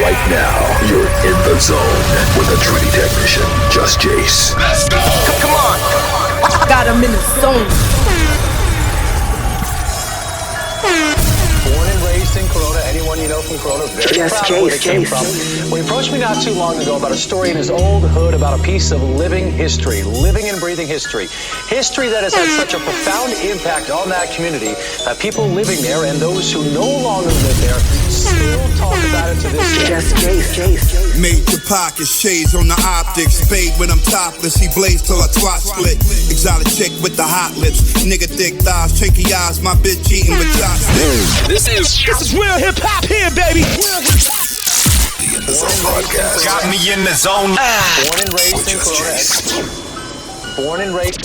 Right now, you're in the zone with the Trinity Technician, Jus Jase. Let's go! Come on! Got him in the zone. Born and raised in Corona, anyone you know from Corona is very proud of where they came from. Well, he approached me not too long ago about a story in his old hood about a piece of living history, living and breathing history. History that has had such a profound impact on that community that people living there and those who no longer live there still talk about it to this day. Jus Jase. Major pockets, shades on the optics. Spade when I'm topless, he blazed till I twat split. Exotic chick with the hot lips. Nigga thick thighs, shaky eyes, my bitch eating with chopsticks. This is real hip hop here, baby. The In the Zone podcast. Got me in the zone. Born and raised in Corona. Born and raised.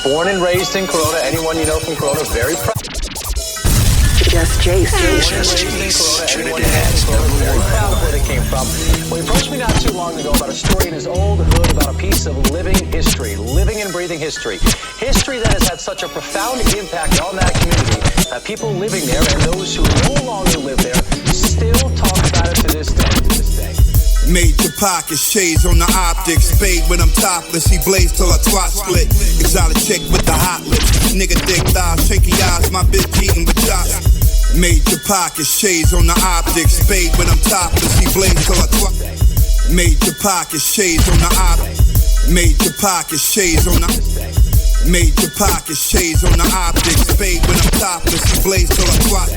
Born and raised in Corona, anyone you know from Corona is very proud. Jus Jase. Trinidad's very proud of where they came from. Well, he approached me not too long ago about a story in his old hood about a piece of living history, living and breathing history. History that has had such a profound impact on that community that people living there and those who no longer live there still talk about it to this day. Major pockets, shades on the optics. Spade when I'm topless, he blazed till I twat split. Exotic chick with the hot lips. Nigga thick thighs, shaky eyes, my bitch eating with chops. Major pockets, shades on the optics. Spade when I'm topless, he blazed till I twat. Major pockets, shades on the optics. Major pockets, shades on the. Major pockets, shades on the optics. Spade when I'm topless, he blazed till I twat.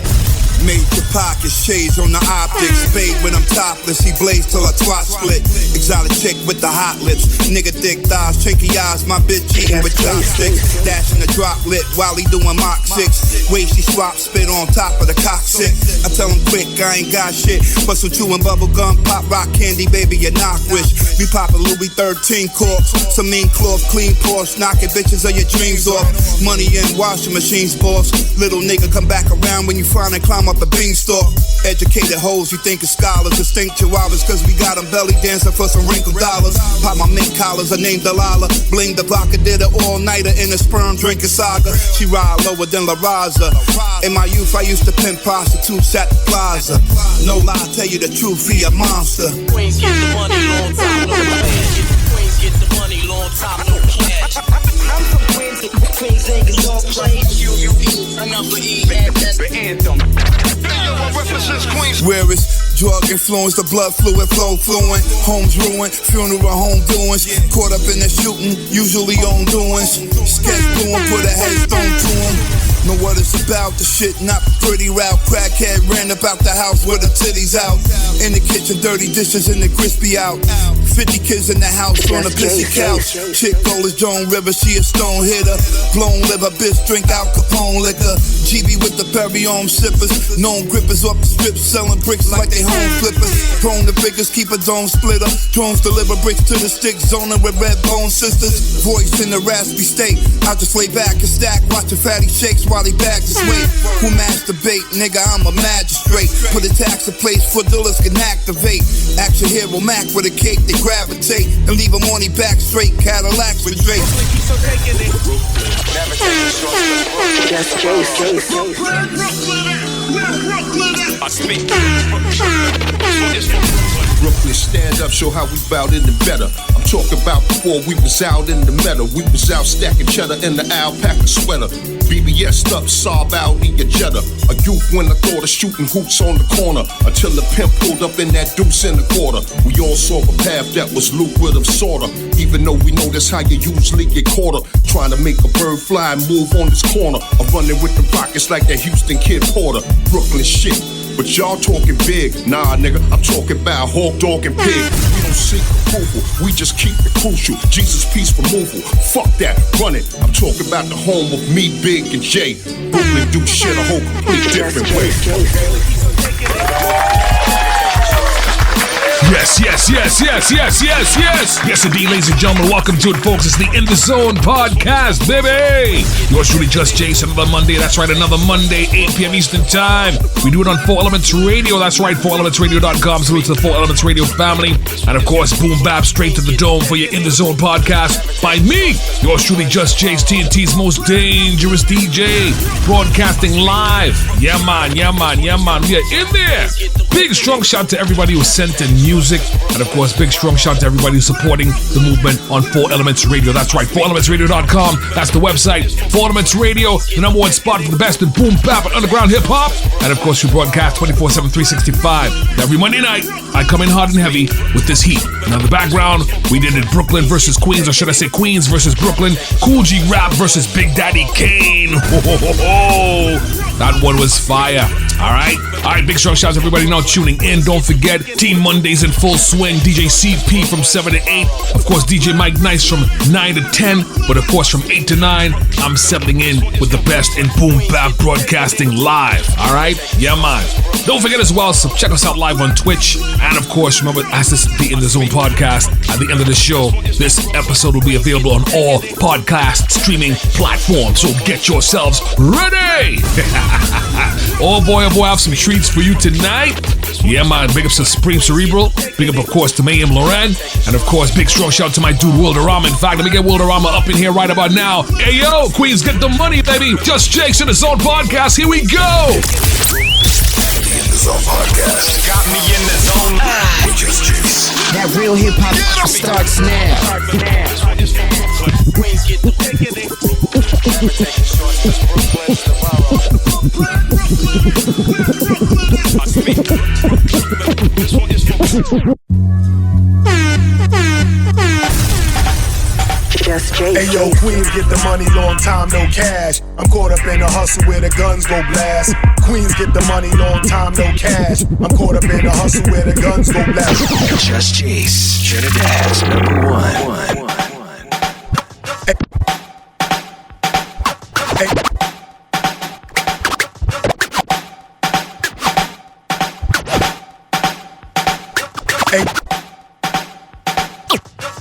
Major pockets, shades on the optics. Spade when I'm topless, he blazed till I twat split. Exotic chick with the hot lips. Nigga thick thighs, shaky eyes, my bitch eating with chopsticks. Dashing the drop lit while he doing Mach 6. Way she swap spit on top of the coccyx. I tell him quick, I ain't got shit but some chewing bubble gum, pop rock candy, baby, you knock wish. We poppin' Louis 13 corks, some mean cloth, clean Porsche, knocking bitches of your dreams off. Money in washing machines, boss. Little nigga come back around when you finally climb up the beanstalk. Educated hoes, you think of scholars, distinct chihuahuas, cause we got them belly dancing for some wrinkled dollars. Pop my mink collars, her name Delilah. Bling the blocker, did an all-nighter in a sperm drinking saga. She ride lower than La Raza. In my youth, I used to pimp prostitutes at the plaza. No lie, tell you the truth, he a monster. Queens get the money, long time, no cash. Queens get the money, long time, no cash. I'm from Queens, Queens niggas don't play. Another E, the anthem. Where is drug influence, the blood fluid flow fluent. Homes ruined, funeral home doings. Caught up in the shooting, usually on doings. Sketch doing, put a headstone to him. Know what it's about, the shit not pretty route. Crackhead ran about the house with the titties out. In the kitchen, dirty dishes and the crispy out. 50 kids in the house on a pissy couch. Chick goal is Joan River, she a stone hitter. Blown liver, bitch drink Al Capone liquor. GB with the Perry on sippers. Known grippers off the strip, selling bricks like they home flippers. Prone the biggest, keep a dome splitter. Drones deliver bricks to the stick, zoning with red bone sisters. Voice in the raspy state. I just lay back and stack, watching fatty shakes while he back this way. Who masturbate? Nigga, I'm a magistrate. Put a tax in place for dealers can activate. Action hero Mac with a cake, they gravitate and leave them on his back straight. Cadillacs with Drake. Jus Jase. I speak. Brooklyn, stand up, show how we bout in the better. I'm talking about before we was out in the meadow. We was out stacking cheddar in the alpaca sweater. BBS up, sob out in your Jetta. A youth when I thought of shooting hoops on the corner. Until the pimp pulled up in that deuce in the quarter. We all saw a path that was lucrative sorta. Even though we know that's how you usually get caught up. Trying to make a bird fly and move on this corner. I'm running with the Rockets like that Houston Kid Porter. Brooklyn shit. But y'all talking big, nah nigga, I'm talking about hawk, dog, and pig. We don't seek approval, we just keep it crucial. Jesus peace removal, fuck that, run it. I'm talking about the home of me, Big, and Jay. Brooklyn do shit a whole complete different way. Yes, indeed, ladies and gentlemen, welcome to it, folks. It's the In the Zone podcast, baby. Yours truly, Jus Jase, another Monday. That's right, another Monday, 8 p.m. Eastern Time. We do it on 4 Elements Radio. That's right, 4elementsradio.com. Salute to the 4 Elements Radio family. And of course, boom bap straight to the dome for your In the Zone podcast by me, yours truly, Jus Jase, TNT's most dangerous DJ, broadcasting live. Yeah, man. We are in there. Big strong shout to everybody who sent in music. And of course, big strong shout to everybody who's supporting the movement on 4 Elements Radio. That's right, 4elementsradio.com. That's the website. 4 Elements Radio, the number one spot for the best in boom bap and underground hip hop. And of course, we broadcast 24/7, 365. Every Monday night, I come in hot and heavy with this heat. And on the background, we did it Brooklyn versus Queens, or should I say Queens versus Brooklyn. Cool G Rap versus Big Daddy Kane. That one was fire. All right, big strong shouts to everybody now tuning in. Don't forget, Team Mondays in full swing. DJ CP from 7 to 8. Of course, DJ Mike Nice from 9 to 10. But of course, from 8 to 9, I'm settling in with the best in boom bap broadcasting live. All right, yeah, man. Don't forget as well, so check us out live on Twitch. And of course, remember, as this is the In the Zone podcast, at the end of the show, this episode will be available on all podcast streaming platforms. So get yourselves ready. Oh boy, I have some treats for you tonight. Yeah, man, big up to Supreme Cerebral. Big up, of course, to Meyhem Loren. And of course, big strong shout to my dude, Worldarama. In fact, let me get Worldarama up in here right about now. Hey, yo, Queens, get the money, baby. Jus Jase in the Zone podcast. Here we go. In the Zone podcast. Got me in the zone. With Jus Jase. That real hip hop starts now. Queens get the picking. Jus Jase. Hey yo, Queens get the money, long time no cash. I'm caught up in a hustle where the guns go blast. Queens get the money, long time no cash. I'm caught up in a hustle where the guns go blast. Jus Jase, Trinidad's number one.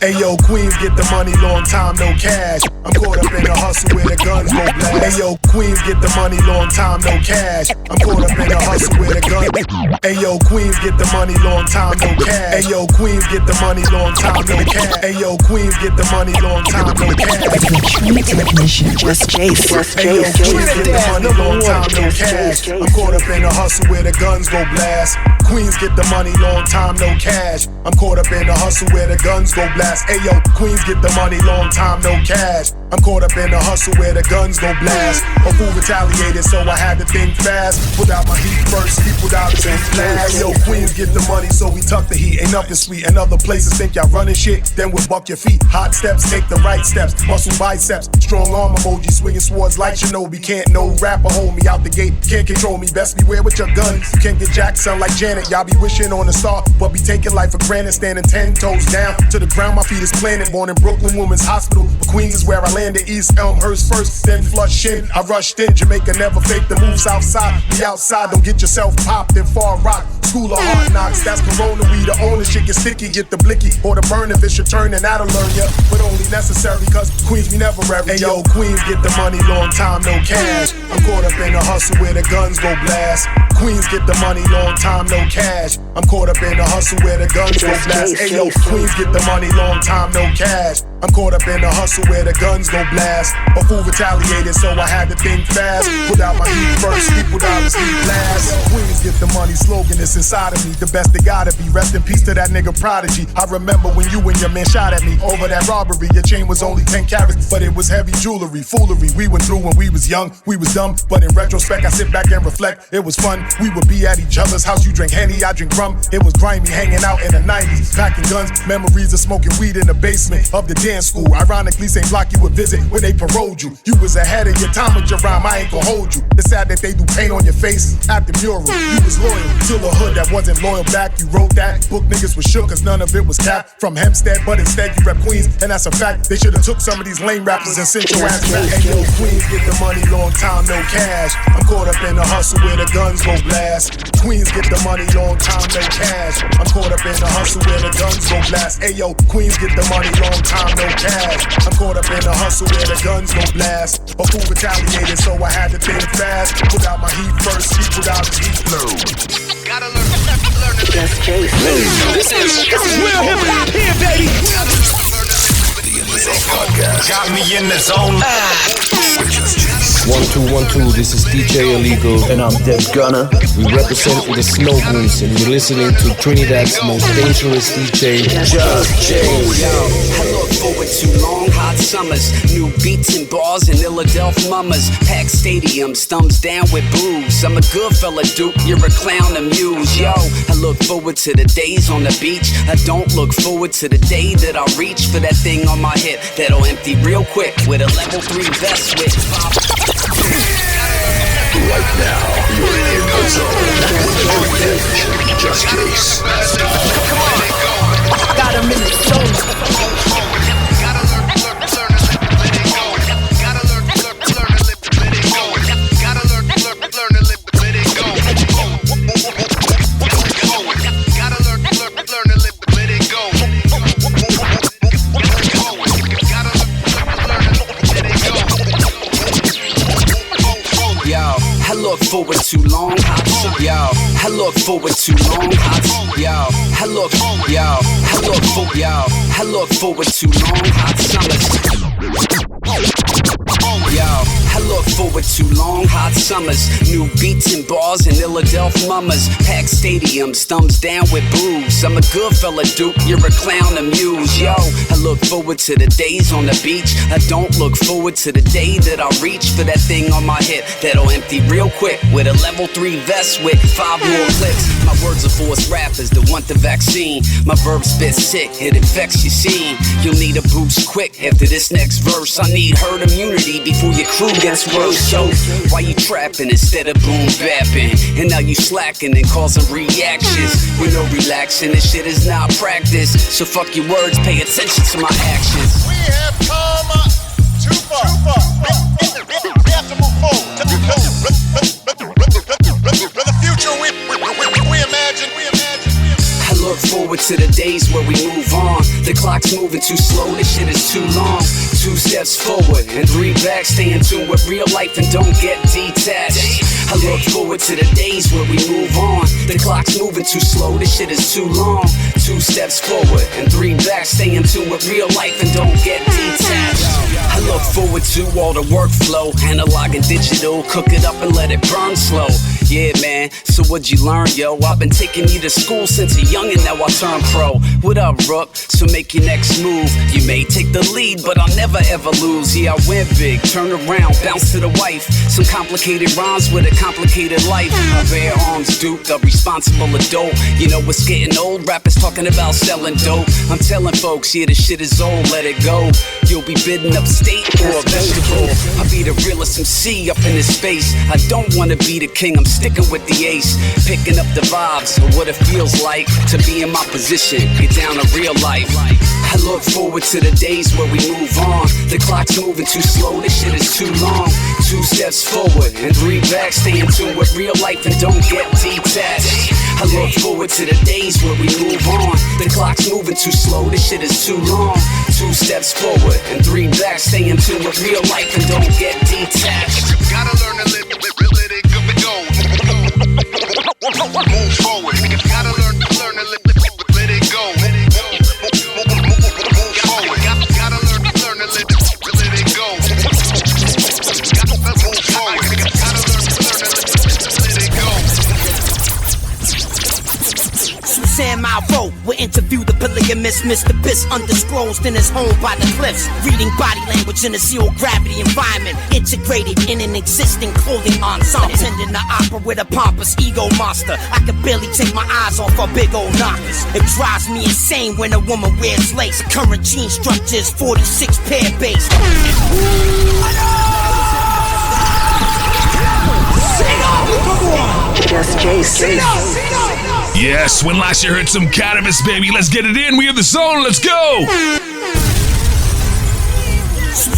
Hey yo, Queens get the money, long time no cash. I'm caught up in a hustle where the guns go blast. Hey yo, Queens get the money, long time no cash. I'm caught up in a hustle where the guns. Hey yo, Queens get the money, long time no cash. Hey yo, Queens get the money, long time no cash. Hey yo, Queens get the money, long time no cash. Jus Jase. Hey yo, Queens get the money, long time no cash. I'm caught up in a hustle where the guns go blast. Queens get the money, long time no cash. I'm caught up in a hustle where the guns go blast. Hey yo, Queens get the money, long time no cash. I'm caught up in a hustle where the guns go blast. A fool retaliated, so I had to think fast. Put out my heat first, people out the flash. Hey yo, Queens get the money, so we tuck the heat. Ain't nothing sweet, and other places think y'all running shit. Then we'll buck your feet. Hot steps, take the right steps. Muscle biceps, strong arm emoji, swinging swords like Shinobi. Can't no rapper hold me out the gate. Can't control me, best beware with your gun. You can't get jacked, son like Janet. Y'all be wishing on a star, but be taking life for granted. Standing 10 toes down to the ground. My feet is planted. Born in Brooklyn Women's Hospital, but Queens is where I landed. East Elmhurst first, then Flush in. I rushed in. Jamaica never fake the moves outside. Be outside, don't get yourself popped in Far Rock. School of hard knocks, that's Corona. We the owner, shit get sticky, get the blicky or the burn if it's your turn, and that'll learn ya. But only necessary, cause Queens we never ever. Hey yo, Queens get the money, long time no cash. I'm caught up in a hustle where the guns go blast. Queens get the money, long time no cash. I'm caught up in a hustle where the guns go blast. Hey yo, Queens get the money, long time no cash. I'm caught up in a hustle where the guns go blast. A fool retaliated, so I had to think fast. Put out my heat first, people down the sleep last. Queens get the money, slogan is inside of me. The best they gotta be. Rest in peace to that nigga Prodigy. I remember when you and your man shot at me over that robbery. Your chain was only 10 carats, but it was heavy jewelry. Foolery we went through when we was young. We was dumb, but in retrospect I sit back and reflect. It was fun. We would be at each other's house. You drink Henny, I drink rum. It was grimy, hanging out in the 90s, packing guns. Memories of smoking weed in the basement of the dance school. Ironically, same block you would visit when they paroled you. You was ahead of your time with your rhyme. I ain't gon' hold you. It's sad that they do paint on your face at the mural. You was loyal to the hood that wasn't loyal back. You wrote that book, niggas was shook, cause none of it was capped from Hempstead, but instead you rep Queens, and that's a fact. They should've took some of these lame rappers and sent your ass back. Hey yo, Queens get the money, long time no cash. I'm caught up in the hustle where the guns go go blast. Queens get the money, long time no cash. I'm caught up in the hustle where the guns go blast. Ayo, Queens get the money, long time no cash. I'm caught up in the hustle where the guns go blast. A fool retaliated, so I had to think fast. Put out my heat first, he put out his heat blow. Gotta learn to Jus Jase. This is real hip hop here, baby. Got me in the zone. 1 2 1 2. This is DJ Illegal and I'm Dev Gunner. We represent the Snow Goons and you're listening to Trinidad's most dangerous DJ, Jus Jase. I look forward to long hot summers, new beats and bars and Philadelphia mamas, packed stadiums, thumbs down with booze. I'm a good fella, Duke. You're a clown, amuse. Yo, I look forward to the days on the beach. I don't look forward to the day that I reach for that thing on my hip that'll empty real quick with a level 3 vest with 5. Right now, you're in the zone with Jus Jase. come on. Got him in the zone. Forward too long, hot. Yo, I look forward too long, hot. Yo, I look forward too long, hot summers. Yo, I look forward to long hot summers, new beats and bars and Philadelphia mamas, packed stadiums, thumbs down with booze. I'm a good fella, Duke. You're a clown, amuse. Yo, I look forward to the days on the beach. I don't look forward to the day that I reach for that thing on my hip that'll empty real quick with a level 3 vest with 5 more clicks. My words are for us rappers that want the vaccine. My verbs spit sick, it infects your scene. You'll need a boost quick after this next verse. I need herd immunity before your crew gets worse. So why you trapping instead of boom bapping? And now you slacking and causing reactions. With no relaxing, this shit is not practice. So fuck your words, pay attention to my actions. We have come too far. We have to move forward. For the future, we imagine. I look forward to the days where we move on. The clock's moving too slow, this shit is too long. 2 steps forward and 3 back. Stay in tune with real life and don't get detached. I look forward to the days where we move on. The clock's moving too slow, this shit is too long. 2 steps forward and 3 back. Stay in tune with real life and don't get detached. I look forward to all the workflow, analog and digital, cook it up and let it burn slow. Yeah, man, so what'd you learn, yo? I've been taking you to school since a youngin', now I turn pro. What up, Rook? So make your next move. You may take the lead, but I'll never ever lose. Yeah, I went big, turn around, bounce to the wife. Some complicated rhymes with a complicated life. I bear arms, Duke, a responsible adult. You know it's getting old, rappers talking about selling dope. I'm telling folks, yeah, the shit is old, let it go. You'll be bidding up steak or a vegetable. I'll be the realest MC up in this space. I don't wanna be the king, I'm sticking with the ace. Picking up the vibes of what it feels like to be in my position, get down to real life. I look forward to the days where we move on. The clock's moving too slow, this shit is too long. 2 steps forward and 3 back. Stay in tune with real life and don't get detached. I look forward to the days where we move on. The clock's moving too slow, this shit is too long. 2 steps forward and 3 back. Stay in tune with real life and don't get detached. Gotta learn to let it go. Move forward. Gotta learn to let it go. Let it go. Sam Alvo will interview the polygamist Mr. Biss, undisclosed in his home by the cliffs. Reading body language in a zero gravity environment, integrated in an existing clothing ensemble. Attending the opera with a pompous ego monster. I could barely take my eyes off her big old knockers. It drives me insane when a woman wears lace. Current jean structures, 46 pair base. Jus Jase. Yes, when last you heard some Canibus, baby, let's get it in. We have the zone, let's go.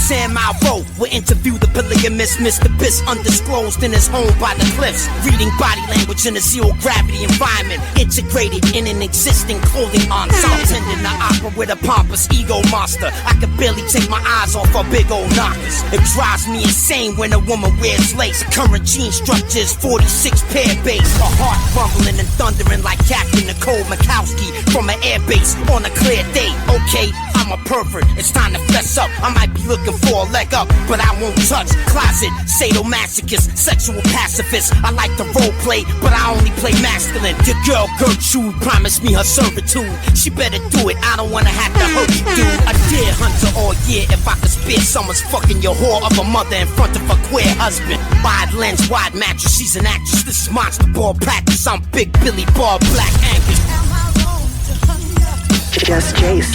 Sam Malvo will interview the polygamist Mr. Biss, undisclosed in his home by the cliffs. Reading body language in a zero gravity environment, integrated in an existing clothing ensemble. Attending the opera with a pompous ego monster. I could barely take my eyes off her big old knockers. It drives me insane when a woman wears lace. Current gene structure is 46 pair base. Her heart rumbling and thundering like Captain Nicole Mikowski from an air base on a clear day. Okay, I'm a pervert, it's time to fess up. I might be looking for a leg up, but I won't touch. Closet, sadomasochist, sexual pacifist. I like to role play, but I only play masculine. Your girl Gertrude promised me her servitude. She better do it, I don't wanna have to hurt you, dude. A deer hunter all year if I could spare someone's fucking your whore of a mother in front of a queer husband. Wide lens, wide mattress, she's an actress. This is monster ball practice, I'm Big Billy Ball Black Angus. Jus Jase.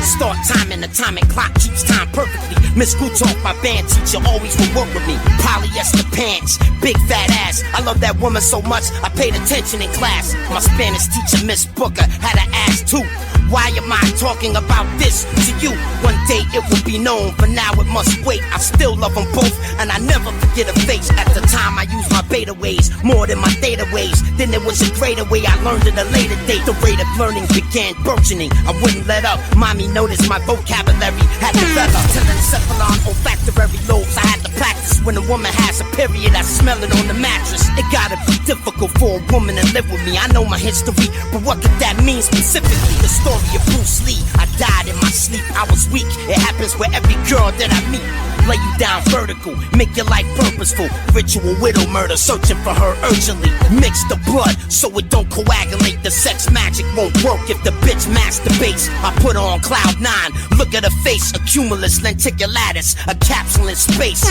Start time and atomic clock keeps time perfectly. Miss Gutoff, my band teacher, always would work with me. Polyester pants, big fat ass. I love that woman so much, I paid attention in class. My Spanish teacher, Miss Booker, had an ass too. Why am I talking about this to you? One day it will be known, but now it must wait. I still love them both, and I never forget a face. At the time I used my beta ways, more than my theta ways. Then there was a greater way I learned at a later date. The rate of learning began burgeoning, I wouldn't let up. Mommy noticed my vocabulary had developed. Till encephalon olfactory lobes I had to practice. When a woman has a period, I smell it on the mattress. It gotta be difficult for a woman to live with me. I know my history, but what could that mean specifically? The story of Bruce Lee, I died in my sleep, I was weak. It happens with every girl that I meet. Lay you down vertical, make your life purposeful. Ritual widow murder, searching for her urgently. Mix the blood so it don't coagulate. The sex magic won't work if the bitch masturbates. I put her on cloud 9, look at her face. A cumulus lenticulatus, a capsule in space.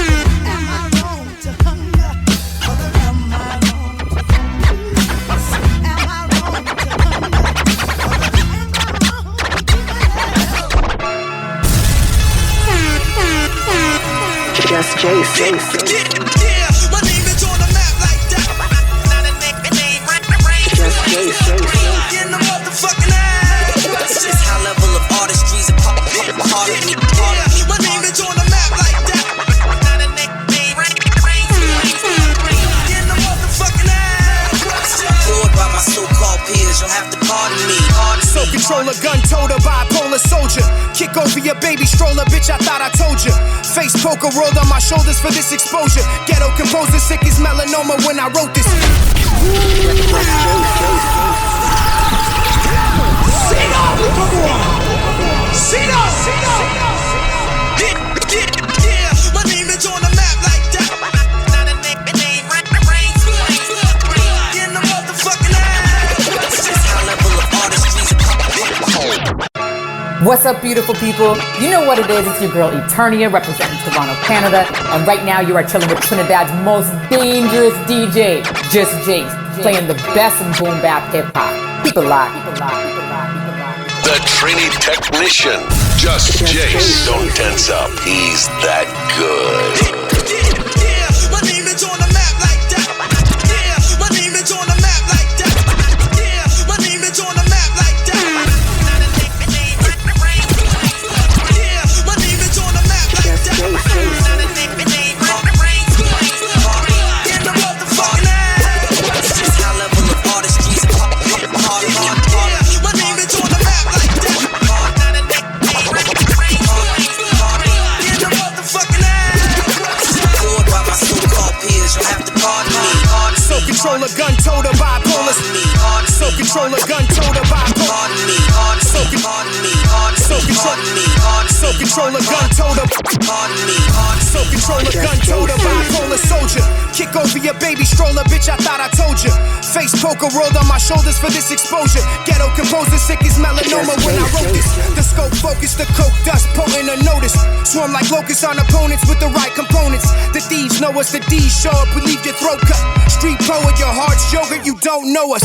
Jus Jase. Yeah, my name is on the map like that. Jus Jase. In the motherfucking ass. This is high level of artistry's a part of me. My name is on the map like that. In the motherfucking ass. Bored by my so-called peers, you'll have to pardon me. So controller, gun toter, bipolar soldier. Kick over your baby stroller, bitch, I thought I told you. Face poker rolled on my shoulders for this exposure. Ghetto composer, sick as melanoma when I wrote this. Yeah, my name is on the map like that. In the motherfucking ass. This is high level of artistry's a part. What's up, beautiful people? You know what it is. It's your girl Eternia, representing Toronto, Canada. And right now you are chilling with Trinidad's most dangerous DJ, Jus Jase, playing the best in boom bap hip hop. Keep it locked. The Trini Technician, Jus Jase. Don't tense up, he's that good. Yeah, my name is on the map like that. Yeah, my name is on the map like that. Yeah, my name is on the map like that. Yeah, my name is on the map like that. In the motherfucking ass. This is high level of artistry's a part of me. Yeah, my name is on the map like that. In the motherfucking ass. Bored by my so-called peers, you'll have to pardon me. So controller, gun toter, bipolar. So controller, gun toter, bipolar. So controller, gun toter. So controller, gun toter, bipolar soldier. Kick over your baby stroller, bitch, I thought I told you. Face poker rolled on my shoulders for this exposure. Ghetto composer, sick as melanoma when I wrote this. The scope focus, the coke dust, potent unnoticed. Swarm like locusts on opponents with the right components. The thieves know us, the D's show up, we leave your throat cut. Street poet, your heart's yogurt, you don't know us.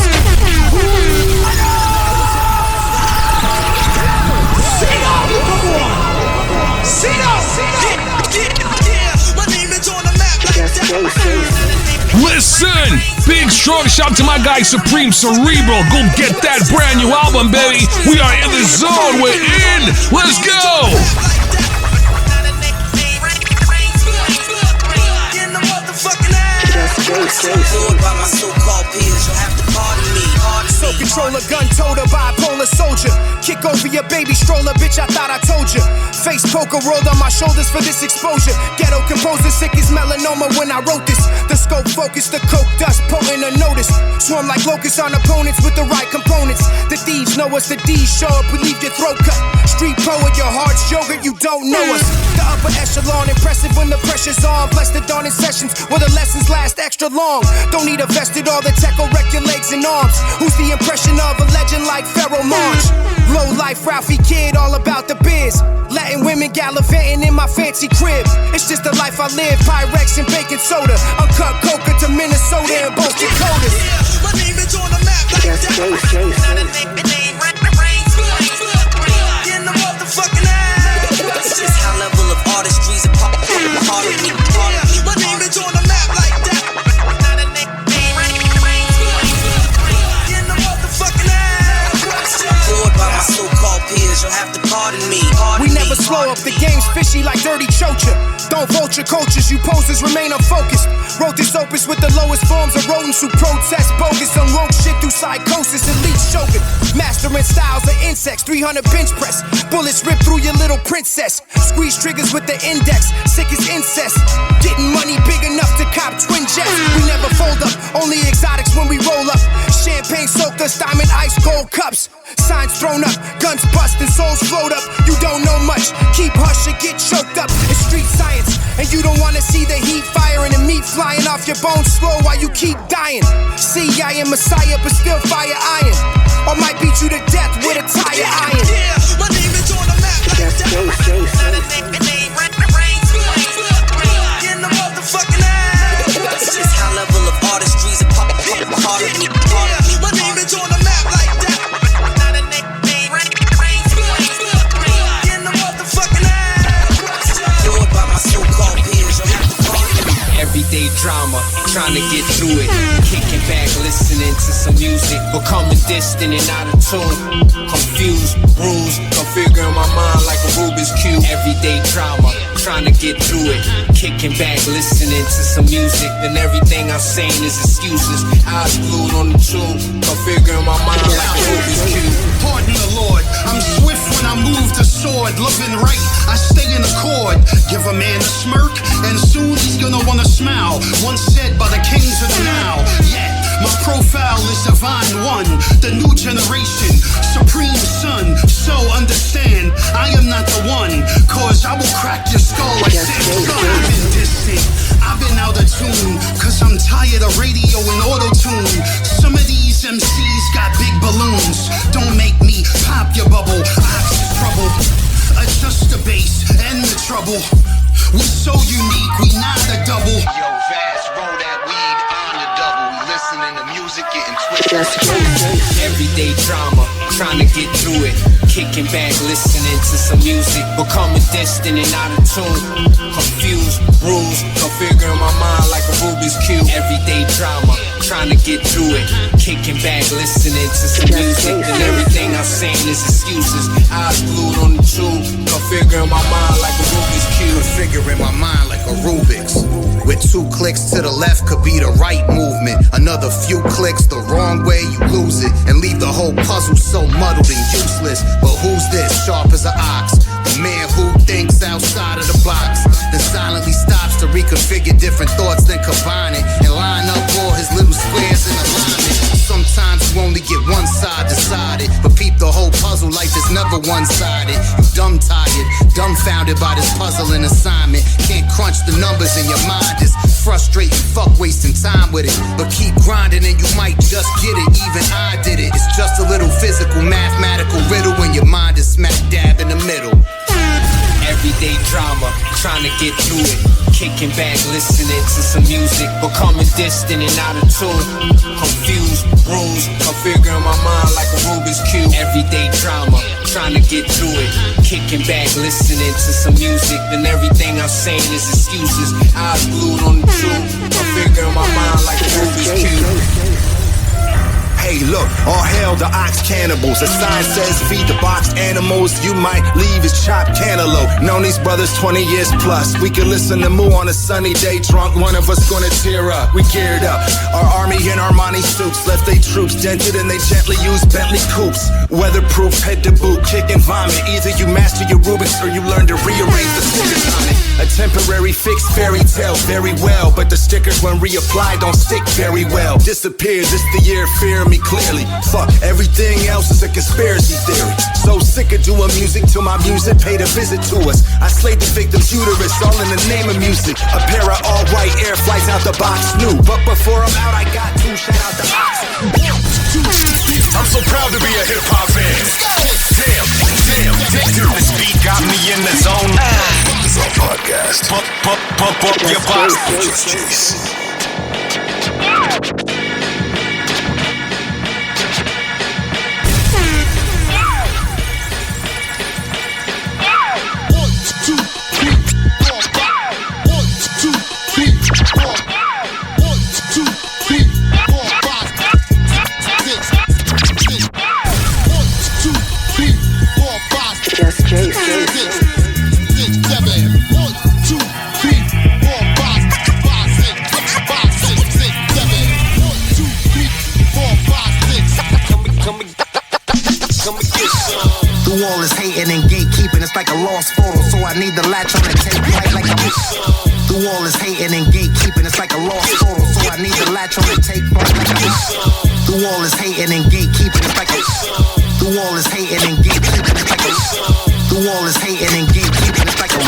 Yeah, my name is on the map like that. Listen, big strong shout to my guy Supreme Cerebral. Go get that brand new album, baby. We are in the zone. We're in. Let's go. Bored by my so-called peers, you'll have to pardon me. So controller, gun toter, bipolar soldier. Kick over your baby stroller, bitch, I thought I told you. Face poker rolled on my shoulders for this exposure. Ghetto composer, sick as melanoma when I wrote this. The scope focused, the coke dust, potent unnoticed. Swarm like locusts on opponents with the right components. The thieves know us, the D's show up, we leave your throat cut. Street poet, your heart's yogurt, you don't know us. The upper echelon, impressive when the pressure's on. Bless the dawn in sessions where the lessons last extra long. Don't need a vest at all, the tech will wreck your legs and arms. Who's the impression of a legend like Pharaoh Monch? Low life, Ralphie Kid, all about the biz. Latin women gallivanting in my fancy crib. It's just the life I live, Pyrex and baking soda. Uncut coca to Minnesota and both Dakotas. My name is on the map like that. Not a name, in the motherfucking ass. This is high level of artistry's a part of me. My name is on the map like that. Not a name, in the motherfucking ass. Bored by my so-called peers, you'll have to pardon me. We never slow up, the game's fishy like dirty chocha. Don't vulture cultures, you posers remain unfocused. Wrote this opus with the lowest forms of rodents who protest bogus. Unwoke shit through psychosis, elite choking. Mastering styles of insects, 300 bench press. Bullets rip through your little princess. Squeeze triggers with the index, sick as incest. Getting money big enough to cop twin jets. We never fold up, only exotics when we roll up. Champagne soaked us, diamond ice gold cups. Signs thrown up, guns bust and souls float up. You don't know much, keep hush or get choked up. It's street science, and you don't wanna see the heat firing and meat flying off your bones slow while you keep dying. See, I am Messiah, but still fire iron. Or might beat you to death with a tire iron. Yeah, my name is on the map like that. Not a name, in the motherfucking ass. This is high level of artistry's a part of me. My name is on the map like that. Not a name, in the motherfucking ass. Bored by my so-called peers, you'll have to pardon me. Everyday drama, trying to get through it. Kicking back, listening to some music. Becoming distant and out of tune. Confused, bruised, configuring my mind like a Rubik's Cube. Everyday drama, trying to get through it. Kicking back, listening to some music. Then everything I'm saying is excuses. Eyes glued on the tube. Configuring my mind like a Rubik's Cube. Pardon the Lord, I'm swift when I move the sword. Loving right, I stay in accord. Give a man a smirk, and soon he's gonna wanna smile. Once said by the kings of the now. Yeah, my profile is divine one, the new generation, supreme son. So understand, I am not the one, cause I will crack your skull like that. I've been distant, I've been out of tune, cause I'm tired of radio and auto-tune. Some of these MCs got big balloons. Don't make me pop your bubble. Ox is trouble. Adjust the bass and the trouble. We're so unique, we not a double. Yo, Vast, roll that weed on the double. We listening to music, getting twisted. Everyday drama, trying to get through it. Kicking back, listening to some music. Becoming distant and out of tune. Confused, bruised, configuring my mind like a Rubik's Cube. Everyday drama, trying to get through it. Kicking back, listening to some music. And everything I'm saying is excuses. Eyes glued on the tube. Configuring my mind like a Rubik's Cube. Configuring my mind like a Rubiks. With 2 clicks to the left could be the right movement. Another few clicks the wrong way, you lose it. And leave the whole puzzle so muddled and useless. But who's this, sharp as an ox? The man who thinks outside of the box, then silently stops to reconfigure different thoughts, then combine it and line up all his little squares in alignment. Sometimes you only get one side decided, but peep the whole puzzle, life is never one-sided. You dumb-tired, dumbfounded by this puzzle and assignment. Can't crunch the numbers in your mind, it's frustrating, fuck wasting time with it. But keep grinding and you might just get it, even I did it. It's just a little physical, mathematical riddle when your mind is smack dab in the middle. Everyday drama, trying to get through it. Kicking back, listening to some music. Becoming distant and out of tune. Confused, bruised, configuring my mind like a Rubik's Cube. Everyday drama, trying to get to it. Kicking back, listening to some music, then everything I'm saying is excuses. Eyes glued on the truth, I'm figuring my mind like a Rubiks Cube. Hey, look, all hail the ox cannibals. A sign says feed the boxed animals. You might leave as chopped cantaloupe. Known these brothers 20 years plus. We could listen to Moo on a sunny day drunk. One of us gonna tear up. We geared up. Our army in Armani suits left they troops dented and they gently used Bentley coupes. Weatherproof, head to boot, kick and vomit. Either you master your Rubiks or you learn to rearrange the stickers on it. A temporary fixed fairy tale, very well. But the stickers when reapplied don't stick very well. Disappears, it's the year fear me clearly. Fuck, everything else is a conspiracy theory. So sick of doing music till my music paid a visit to us. I slayed the victim's uterus, all in the name of music. A pair of all-white air flights out the box, new. But before I'm out, I got two, shout out the ox. I'm so proud to be a hip-hop fan. Damn, this beat got me in the zone. It's a podcast. Pump up your box. Jus Jase. Through all this hating and gatekeeping, it's like a lost photo. So I need the latch on and take flight like I'm. Through all this hating and gatekeeping, it's like a lost photo. So I need the latch on and take flight like I'm. Through all this hating and gatekeeping, it's like a. Through all this hating and gatekeeping, it's like a. Through all this hating and gatekeeping, it's like a.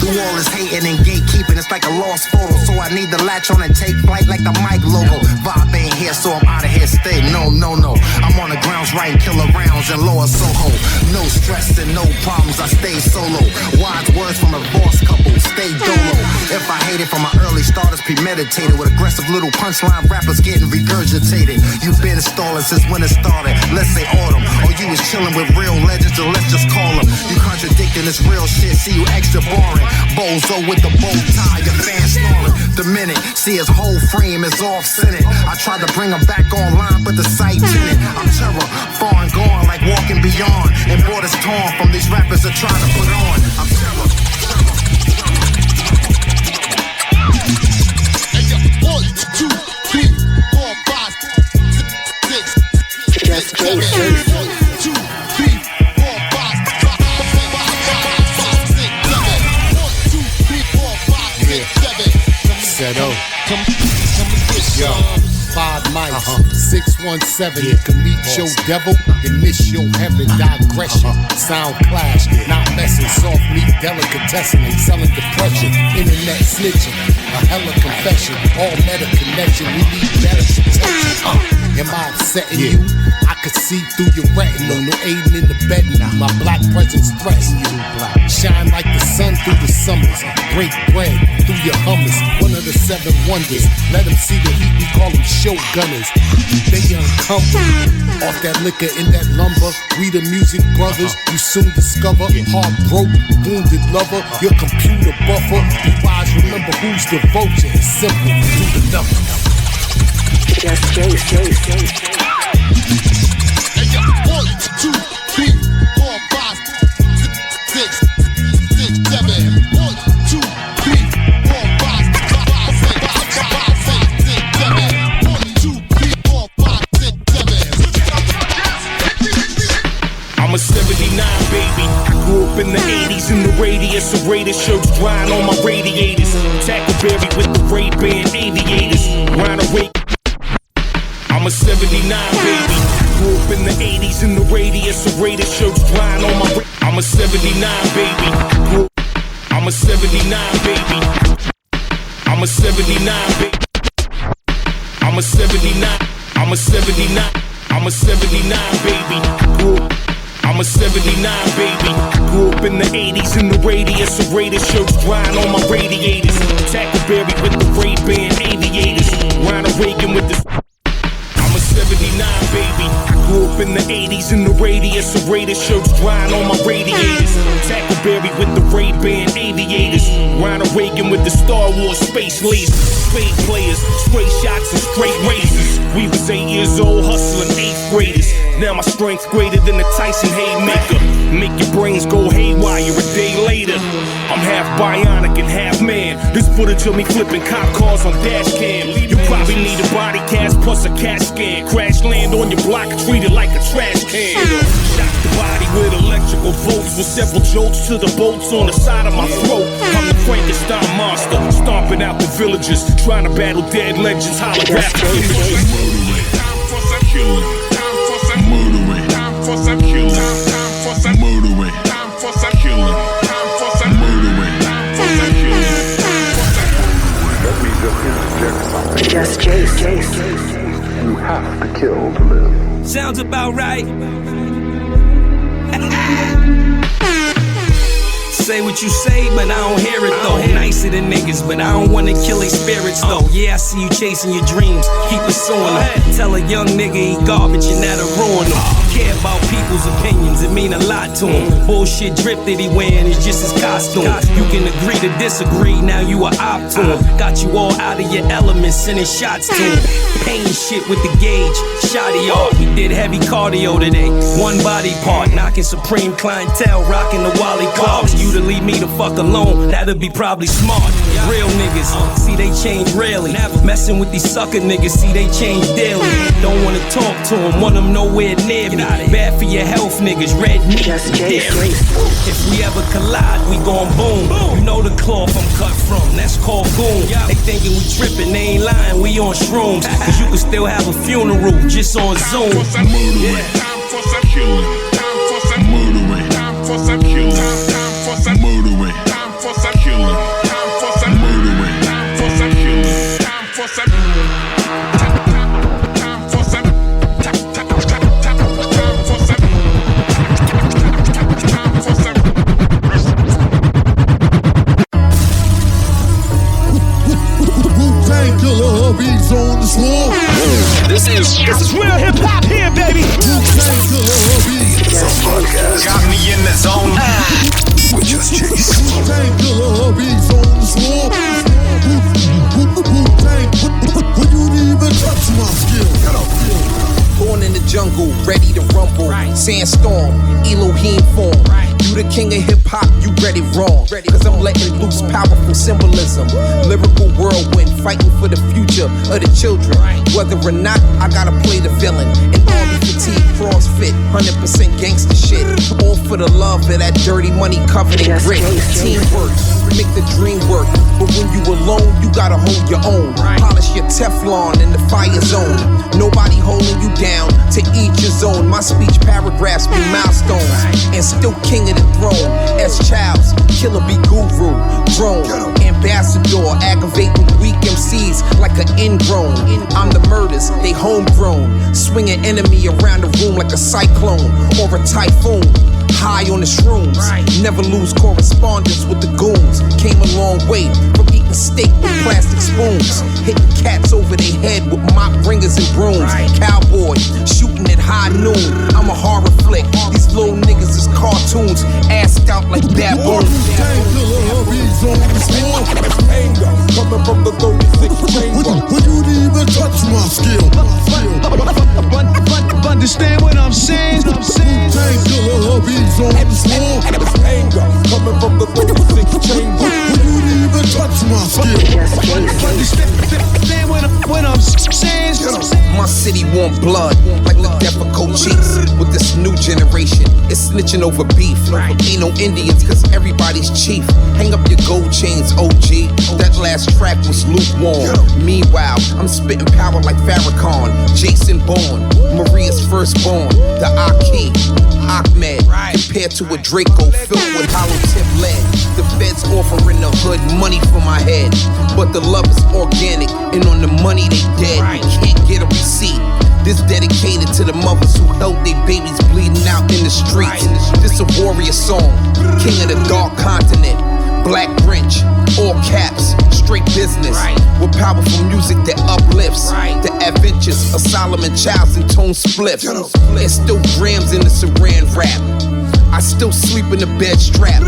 Through all this hating and gatekeeping, it's like a lost photo. So I need the latch on and take flight like the mic logo. Vibe ain't here, so I'm out of here. Stay, no. I'm on the grounds writing killer rounds in Lower Soho. No stress and no problems, I stay solo. Wise words from a boss couple, stay dolo. If I hate it from my early start, it's premeditated. With aggressive little punchline rappers getting regurgitated. You've been stalling since when it started, let's say autumn. Or you was chilling with real legends, or let's just call them. You contradicting this real shit, see you extra boring. Bozo with the bow tie, your fans snoring. The minute, see his whole frame is off-centered. I tried to bring him back online, but the site tinted. I'm terror, far and gone, like walking beyond. And borders torn from these rappers that try to put on. I'm terror. Hey, yo, 1, 2, 3, 4, 5, 6, 7, 1, 2, 3, 4, 5, 6, 7. Settle. Yo, 5 mics, 617. You can meet your devil and miss your heaven. Digression, sound clash, not messing. Soft meat delicatessen, ain't selling depression. Internet snitching, a hella confession. All meta connection, we need better protection. Am I upsetting you? I could see through your retinal. No aiding in the betting. My black presence threaten you. Shine like the sun through the summers. Break bread through your hummus. One of the 7 wonders. Let them see the heat, we call them show gunners. They uncomfortable. Off that liquor in that lumber. We the music brothers. You soon discover. Heartbroke, wounded lover. Your computer buffer. You wise, remember who's the vulture. It's simple. Do the number. Jus Jase. Hey, yo, 1, 2, 3, 4, 5, 6, 7. 1, 2, 3, 4, 5, 6, 7. 1, 2, 3, 4, 5, 6, 7. I'm a 79, baby. Grew up in the 80s in the radius of Raider shirts drying on my radiators. Tackleberry with the Ray-Ban aviators. Round away. I'm a 79, baby. Grew up in the 80s in the radius of Raider shirts drying on my. I'm a 79, baby. I'm a 79, baby. I'm a 79, baby. I'm a 79. I'm a 79. I'm a 79, baby. I'm a 79, baby. Grew up in the 80s in the radius of Raider shirts drying on my radiators. Tackleberry with the Ray-Ban aviators. Ronald Reagan with the. I'm a 79, baby. Grew up radius. Serrated shirts drying on my radiators. Tackleberry with the Ray-Ban aviators. Ronald Reagan with the Star Wars space lasers. Spade players, straight shots and straight razors. We was 8 years old hustling 8th graders. Now my strength greater than the Tyson Haymaker. Make your brains go haywire a day later. I'm half bionic and half man. This footage of me flipping cop cars on dash cam. You probably need a body cast plus a CAT scan. Crash land on your block, treat it like a trash can. Shot the body with electrical volts with several jolts to the bolts on the side of my throat. I'm the Frankenstein monster, stomping out the villagers, trying to battle dead legends, holographic images. Time for some killing. Time for some murdering. Time for some killing. Time for some murdering. Time for some killing. Time for some murdering. Time for some killing. Let me just interject something. Jus Jase. You have to kill to live. Sounds about right. Say what you say, but I don't hear it though. Nicer than niggas, but I don't wanna kill their spirits though. Yeah, I see you chasing your dreams, keep pursuing them. Tell a young nigga he garbage and that'll ruin him. Care about people's opinions, it mean a lot to him. Bullshit drip that he wearing is just his costume. You can agree to disagree, now you a op to him. Got you all out of your elements, sending shots to him. Pain shit with the gauge, shoddy art. We did heavy cardio today, one body part. Knocking supreme clientele, rocking the Wally Clarks. You to leave me the fuck alone, that'd be probably smart. Real niggas, see they change rarely. Messing with these sucker niggas, see they change daily. Don't wanna talk to them, want them nowhere near me. Bad for your health, niggas, red meat, dairy. If we ever collide, we gon' boom. You know the cloth I'm cut from, that's called goon. They thinking we trippin', they ain't lying, we on shrooms. Cause you can still have a funeral, just on Zoom. Time for some murdering, time for some killing. Time for some murdering, time for some killing. Time for some murdering, time for some killing. Time for some murdering, time for some killing. Time for some. On the swarm. This is real hip hop here, baby. Podcast. Got me in the zone. With Jus Jase. On the swarm. When you even touch my skill. Born in the jungle, ready to rumble. Sandstorm, Elohim form. You the king of hip-hop, you read it wrong. Cause I'm letting loose powerful symbolism. Lyrical whirlwind, fighting for the future of the children. Whether or not, I gotta play the villain. And army fatigue, CrossFit, 100% gangster shit. All for the love of that dirty money covered in grit. Teamwork, make the dream work. But when you alone, you gotta hold your own. Polish your Teflon in the fire zone. Nobody holding you down, to each his own. My speech paragraphs be milestones. And still king of the throne. S. Childs, killer be guru. Grown, ambassador, aggravating weak MCs like an ingrown. I'm the murders, they homegrown. Swing an enemy around the room like a cyclone or a typhoon. High on the shrooms, never lose correspondence with the goons. Came a long way from eating steak with plastic spoons. Hitting cats over their head with mop bringers and brooms. Cowboy, shooting at high noon. I'm a horror flick, these little niggas is cartoons. Assed out like baboons. Coming from the 36 chamber. When you didn't even touch my skill. Understand what I'm saying? On the swarm. Anger coming from the 36 chamber. When you didn't even touch my skill. Understand what I'm saying? My city want blood like the death of Cochise. With this new generation, it's snitching over beef. Ain't no Indians cause everybody's chief. Hang up your gold chains, OG. That last track was lukewarm. Meanwhile, I'm spitting power like Farrakhan. Jason Bourne, Maria's firstborn. The Aki, Ahmed, compared to a Draco filled with hollow tip lead. The feds offering the hood money for my head, but the love is organic, and on the money they dead. Can't get a receipt. This dedicated to the mothers who held their babies bleeding out in the streets. This a warrior song, king of the dark continent. Black Grinch, all caps, straight business. With powerful music that uplifts. The advent pictures of Solomon Childs and Tone Spliffs. And still grams in the Saran wrap. I still sleep in the bed strapped.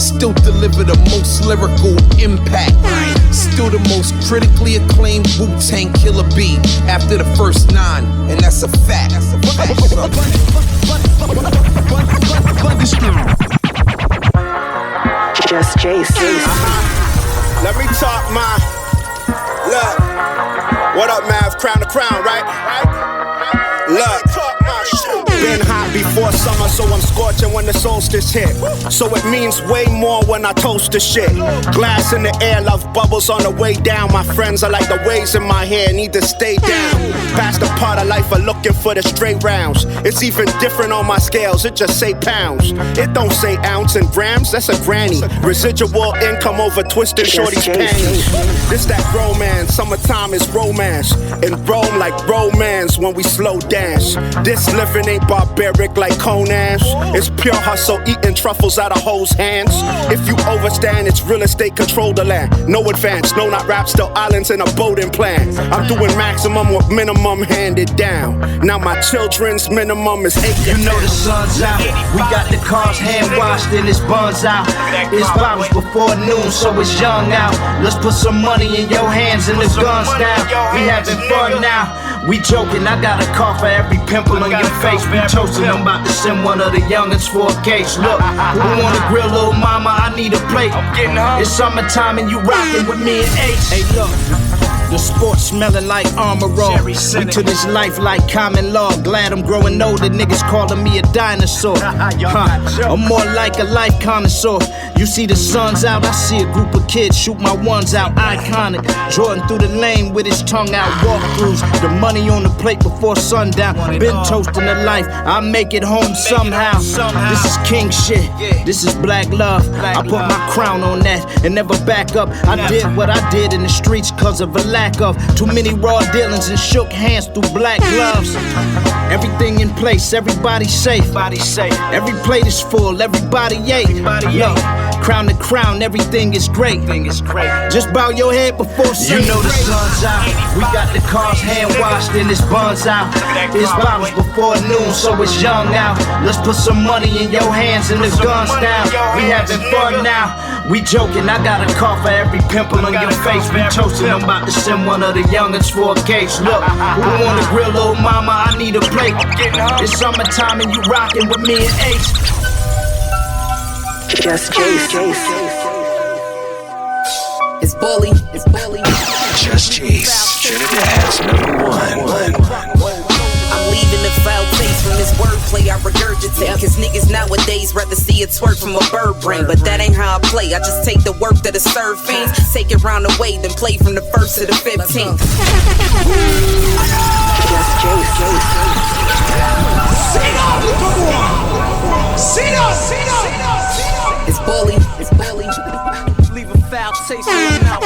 Still deliver the most lyrical impact. Still the most critically acclaimed Wu-Tang Killer bee after the first 9, and that's a fact. Jus Jase. Let me talk my look. What up, M.A.V? Crown to crown, right? Look. Been hot before summer, so I'm scorching when the solstice hit. So it means way more when I toast the shit. Glass in the air, love bubbles on the way down. My friends are like the waves in my hair, need to stay down. Past the part of life of looking for the straight rounds. It's even different on my scales, it just say pounds. It don't say ounce and grams, that's a granny. Residual income over twisted shorty's panties. This that romance, summertime is romance. In Rome like romance when we slow dance. This living ain't barbaric like Conan's. It's pure hustle, eating truffles out of hoes' hands. If you overstand, it's real estate, control the land. No advance, no not rap, still islands in a boating plan. I'm doing maximum with minimum handed down. Now my children's minimum is 8. You know the sun's out, we got the cars hand washed and it's buns out. It's bottles before noon, so it's young out. Let's put some money in your hands and the guns down. We having fun now. We joking, I got a car for every pimple on your face. We toasting, I'm about to send one of the youngins for a case. Look, who wanna grill little mama? I need a plate. It's summertime and you rockin' with me and H. Hey look, the sports smelling like Armor All. We to this life like common law. Glad I'm growing older, niggas calling me a dinosaur. I'm more like a life connoisseur. You see the sun's out, I see a group of kids shoot my ones out. Iconic, Jordan through the lane with his tongue out. Walkthroughs, the money on the plate before sundown. Been toasting the life, I make it home somehow. This is king shit, this is black love. I put my crown on that and never back up. I did what I did in the streets cause of a lack of too many raw dealings and shook hands through black gloves. Everything in place, everybody safe. Every plate is full, everybody ate. Look, crown to crown, everything is great. Just bow your head before sunset. You know the sun's out, we got the cars hand washed and it's buns out. It's bottles before noon, so it's young out. Let's put some money in your hands and the guns down. We having fun now. We joking, I got a car for every pimple on your face. We toasting, I'm about to send one of the youngins for a case. Look, who wanna grill little mama? I need a plate. It's summertime and you rockin' with me and H. Jus Jase. It's Bulli. Jus Jase, Trinidad's #1. I'm leaving a foul taste from this wordplay I regurgitate. Cause niggas nowadays rather see a twerk from a bird brain. But that ain't how I play, I just take the work that is served fiends. Take it round the way, then play from the 1st to the 15th. Jus Jase. It's Bulli. Leave a foul taste in your mouth.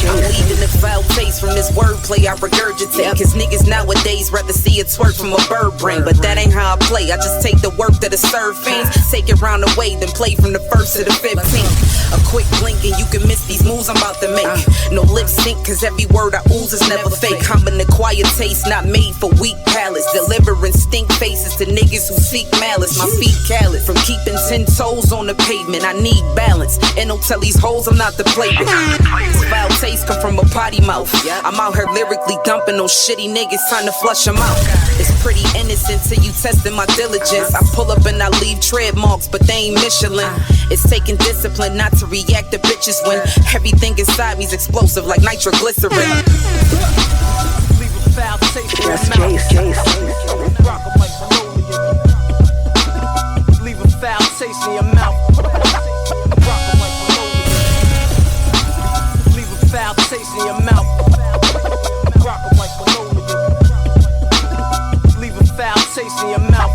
I'm leaving a foul taste from this wordplay I regurgitate. Cause niggas nowadays rather see a twerk from a bird brain. But that ain't how I play, I just take the work that is served fiends. Take it round the way, then play from the 1st to the 15th. A quick blink and you can miss these moves I'm about to make. No lip sync cause every word I ooze is never fake. I'm an acquired taste, not made for weak palates. Delivering stink faces to niggas who seek malice. My feet callous from keeping 10 toes on the pavement. I need balance, and don't tell these hoes I'm not the play with. This foul taste come from a potty mouth. I'm out here lyrically dumping those shitty niggas, trying to flush them out. It's pretty innocent till you testing my diligence. I pull up and I leave tread marks, but they ain't Michelin. It's taking discipline not to react to bitches when everything inside me's explosive like nitroglycerin. Leave a foul taste in your mouth. Rock 'em like linoleum. Leave a foul taste in your mouth. Rock 'em like linoleum. Leave a foul taste in your mouth. Rock 'em like linoleum. Leave a foul taste in your mouth.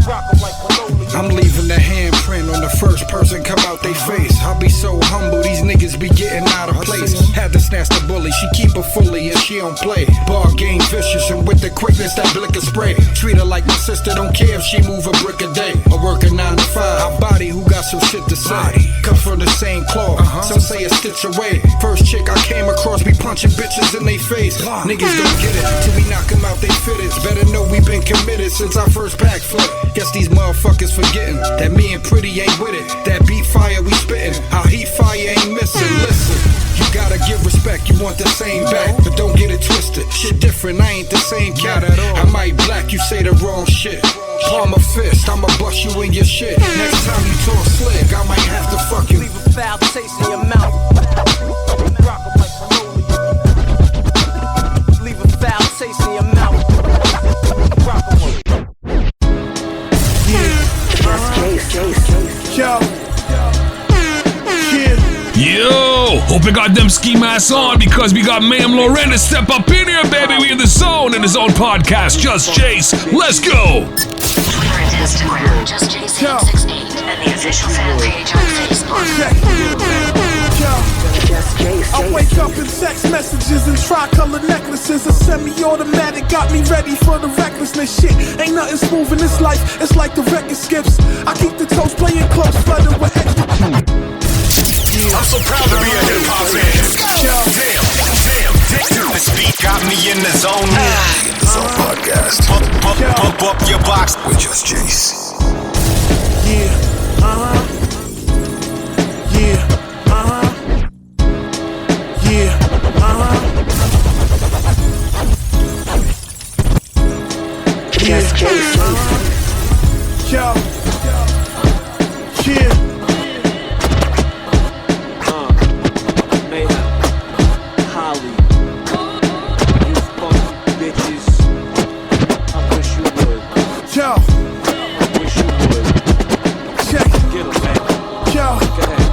Rock 'em like linoleum. I'm leaving the handprint on the first person come out they face. I'll be so humble, these niggas be getting out of place. Had to snatch the bully, she keep her fully and she don't play. Bar game vicious and with the quickness that blicker spray. Treat her like my sister, don't care if she move a brick a day. I work a 9 to 5, a body who got some shit to say. Cut from the same cloth, some say a stitch away. First chick I came across be punching bitches in the they face. Niggas don't get it till we knock them out they fitteds. Better know we been committed since our first backflip. Guess these motherfuckers forgetting that me and Pretty ain't with it. That beat fire we spittin', our heat fire ain't missing. Listen, you gotta give respect, you want the same back, but don't get it twisted. Shit different, I ain't the same cat at all. I might black you, say the wrong shit. Palm a fist, I'ma bust you in your shit. Next time you talk slick, I might have to fuck you. Leave a foul taste in your mouth. Leave a foul taste in your mouth. Yo, hope you got them ski masks on because we got Meyhem Loren to step up in here, baby. We in the zone podcast. Jus Jase, let's go. Twitter and Instagram, Jus Jase 868, and the official fan page on Facebook. I wake up in text messages and tricolor necklaces. A semi-automatic got me ready for the recklessness shit. Ain't nothing smooth in this life, it's like the record skips. I keep the toes playing close, flooded with extra. I'm so proud to be a hip-hop fan. Damn, this beat got me in the zone. The Zone Podcast. Pump up your box with Jus Jase. Jus Jase. Meyhem, Holly, you funky bitches. I wish you would. Yo, I wish you would. check. Get 'em, man. Yo, Go ahead.